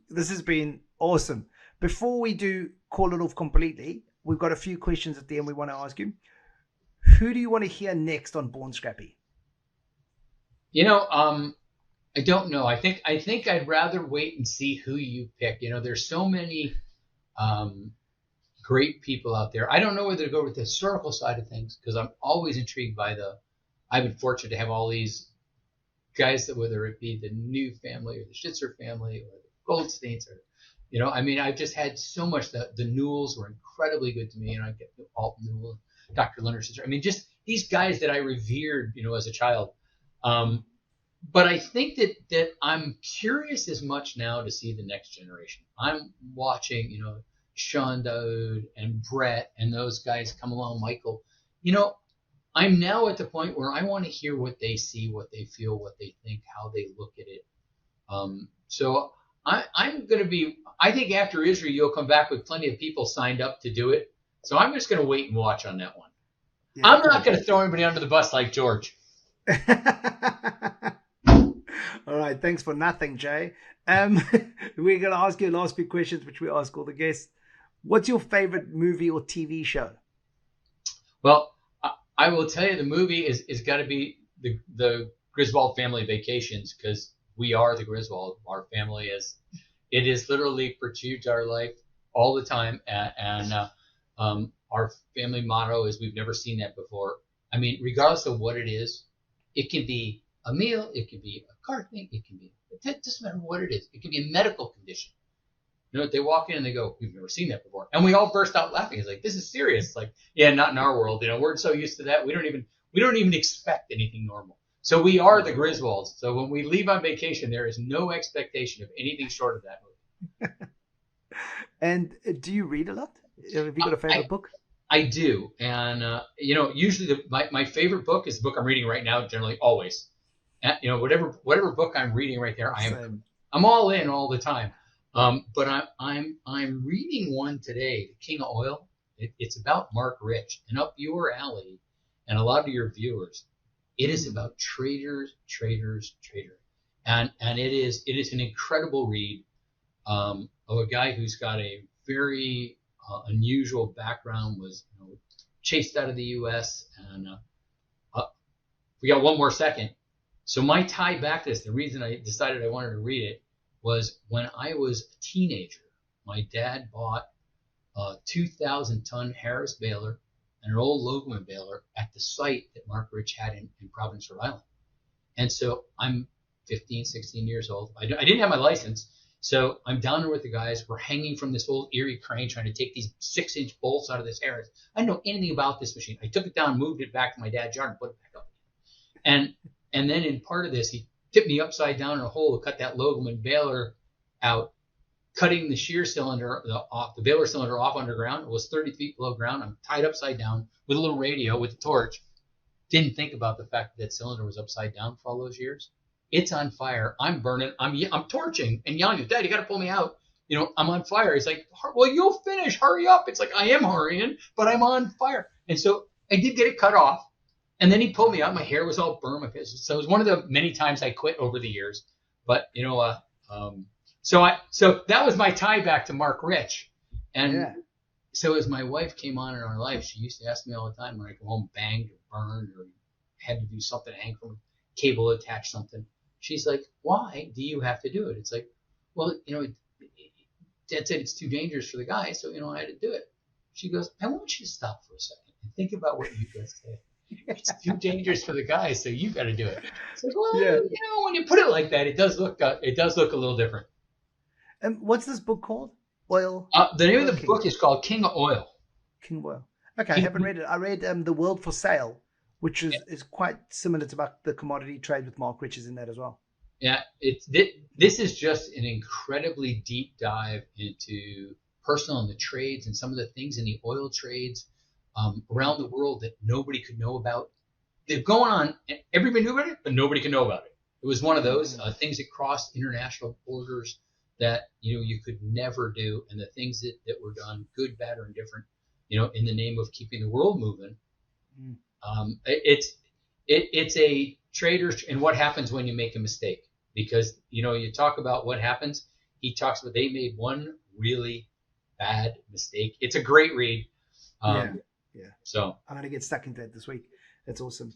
This has been awesome. Before we do call it off completely, we've got a few questions at the end we want to ask you. Who do you want to hear next on Born Scrappy? I don't know. I think I'd rather wait and see who you pick. There's so many great people out there. I don't know whether to go with the historical side of things, because I'm always intrigued by I've been fortunate to have all these guys that, whether it be the New family or the Schitzer family or the Goldsteins, or I've just had so much. The Newells were incredibly good to me, and I get Alt Newell, Dr. Leonard Schitzer. Just these guys that I revered, as a child. But I think that I'm curious as much now to see the next generation. I'm watching, Sean Daoud and Brett and those guys come along, Michael. I'm now at the point where I want to hear what they see, what they feel, what they think, how they look at it. So I'm going to be, I think after Israel, you'll come back with plenty of people signed up to do it. So I'm just going to wait and watch on that one. Yeah, I'm not going to throw anybody under the bus like George. All right. Thanks for nothing, Jay. We're going to ask you the last few questions, which we ask all the guests. What's your favorite movie or TV show? Well, I will tell you the movie is got to be the Griswold Family Vacations, because we are the Griswold. Our family it is literally pursued our life all the time. And our family motto is we've never seen that before. Regardless of what it is, it can be a meal, it can be a car thing, it doesn't matter what it is. It can be a medical condition. They walk in and they go, we've never seen that before. And we all burst out laughing. It's like, this is serious. Like, yeah, not in our world. We're so used to that. We don't even expect anything normal. So we are the Griswolds. So when we leave on vacation, there is no expectation of anything short of that movie. And do you read a lot? Have you got a favorite book? I do. And, usually my favorite book is the book I'm reading right now, generally, always. And, whatever book I'm reading right there, I'm all in all the time. But I'm reading one today, The King of Oil. It's about Mark Rich, and up your alley, and a lot of your viewers. It is about traders, and it is an incredible read of a guy who's got a very unusual background, was chased out of the U.S. And we got one more second. So my tie back to this, the reason I decided I wanted to read it, was when I was a teenager, my dad bought a 2,000-ton Harris baler and an old Logan baler at the site that Mark Rich had in Providence, Rhode Island. And so I'm 15, 16 years old. I didn't have my license. So I'm down there with the guys. We're hanging from this old Erie crane trying to take these 6-inch bolts out of this Harris. I didn't know anything about this machine. I took it down, moved it back to my dad's yard, and put it back up. And then in part of this, he tipped me upside down in a hole to cut that Logan baler out, cutting the shear cylinder off, the baler cylinder off underground. It was 30 feet below ground. I'm tied upside down with a little radio with a torch. Didn't think about the fact that cylinder was upside down for all those years. It's on fire. I'm burning. I'm torching and yelling, Dad, you got to pull me out. I'm on fire. He's like, well, you'll finish. Hurry up. It's like, I am hurrying, but I'm on fire. And so I did get it cut off. And then he pulled me out. My hair was all burned. So it was one of the many times I quit over the years. But, so that was my tie back to Mark Rich. And so as my wife came on in our life, she used to ask me all the time when I come home, banged or burned or had to do something, hang from a cable, attach something. She's like, why do you have to do it? It's like, well, Dad said it's too dangerous for the guy, so, I had to do it. She goes, I want you to stop for a second and think about what you just said. It's too dangerous for the guy, so you got to do it. It's like, well, when you put it like that, it does look a little different. And what's this book called? Oil? The name of the book is called King of Oil. King of Oil. Okay, I haven't read it. I read The World for Sale, which is quite similar to about the commodity trade with Mark Rich is in that as well. Yeah, this is just an incredibly deep dive into personal and the trades and some of the things in the oil trades around the world that nobody could know about. They're going on, everybody knew about it, but nobody could know about it. It was one of those things that crossed international borders that you could never do, and the things that were done, good, bad, or indifferent, in the name of keeping the world moving. It's a trader, and what happens when you make a mistake, because you talk about what happens. He talks about they made one really bad mistake. It's a great read. So I'm gonna get stuck into that this week. That's awesome.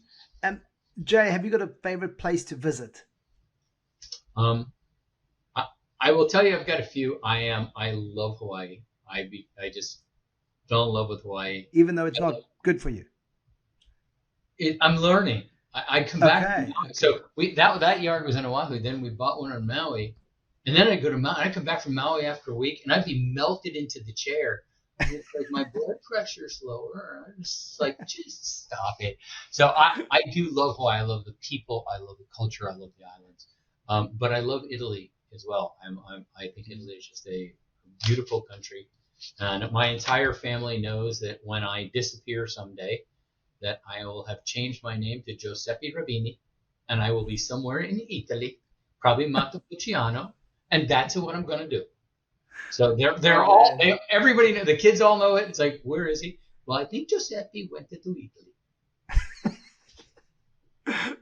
Jay, have you got a favorite place to visit? I will tell you, I've got a few. I love Hawaii. I just fell in love with Hawaii, even though it's not good for you. I'm learning. I come back. Okay. So that yard was in Oahu. Then we bought one on Maui, and then I go to Maui. I come back from Maui after a week, and I'd be melted into the chair. And it's like my blood pressure's lower. I'm just like, just stop it. So I do love Hawaii. I love the people. I love the culture. I love the islands. But I love Italy as well. I think Italy is just a beautiful country, and my entire family knows that when I disappear someday, that I will have changed my name to Giuseppe Rabini, and I will be somewhere in Italy, probably Montepulciano, and that's what I'm going to do. So everybody knows, the kids all know it. It's like, where is he? Well, I think Giuseppe went to Italy.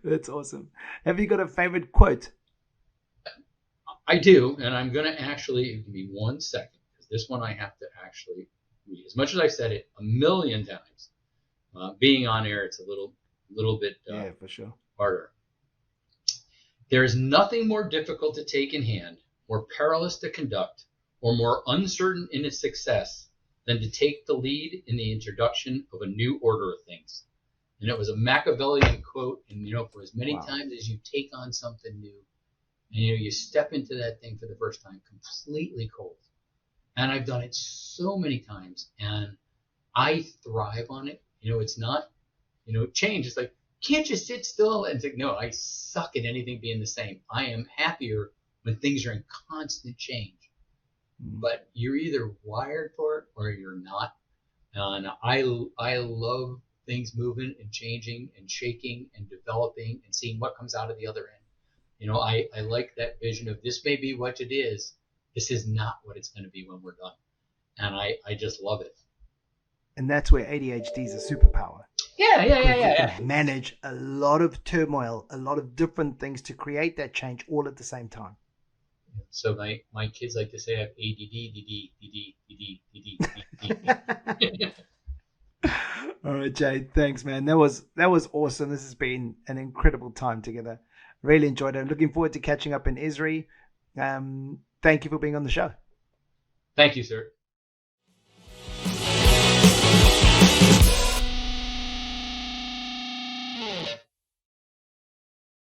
That's awesome. Have you got a favorite quote? I do, and I'm going to actually, give me 1 second, because this one I have to actually read. As much as I've said it a million times, being on air, it's a little bit for sure harder. There is nothing more difficult to take in hand, more perilous to conduct, or more uncertain in its success than to take the lead in the introduction of a new order of things. And it was a Machiavellian quote, and for as many times as you take on something new, and you step into that thing for the first time completely cold. And I've done it so many times, and I thrive on it. It's not, change. It's like, can't you sit still? And it's like, no, I suck at anything being the same. I am happier when things are in constant change. But you're either wired for it or you're not. And I love things moving and changing and shaking and developing and seeing what comes out of the other end. I like that vision of this may be what it is. This is not what it's going to be when we're done. And I just love it. And that's where ADHD is a superpower. Yeah. You can manage a lot of turmoil, a lot of different things to create that change all at the same time. So my kids like to say I have ADD. All right, Jay. Thanks, man. That was awesome. This has been an incredible time together. Really enjoyed it. I'm looking forward to catching up in Israel. Thank you for being on the show. Thank you, sir.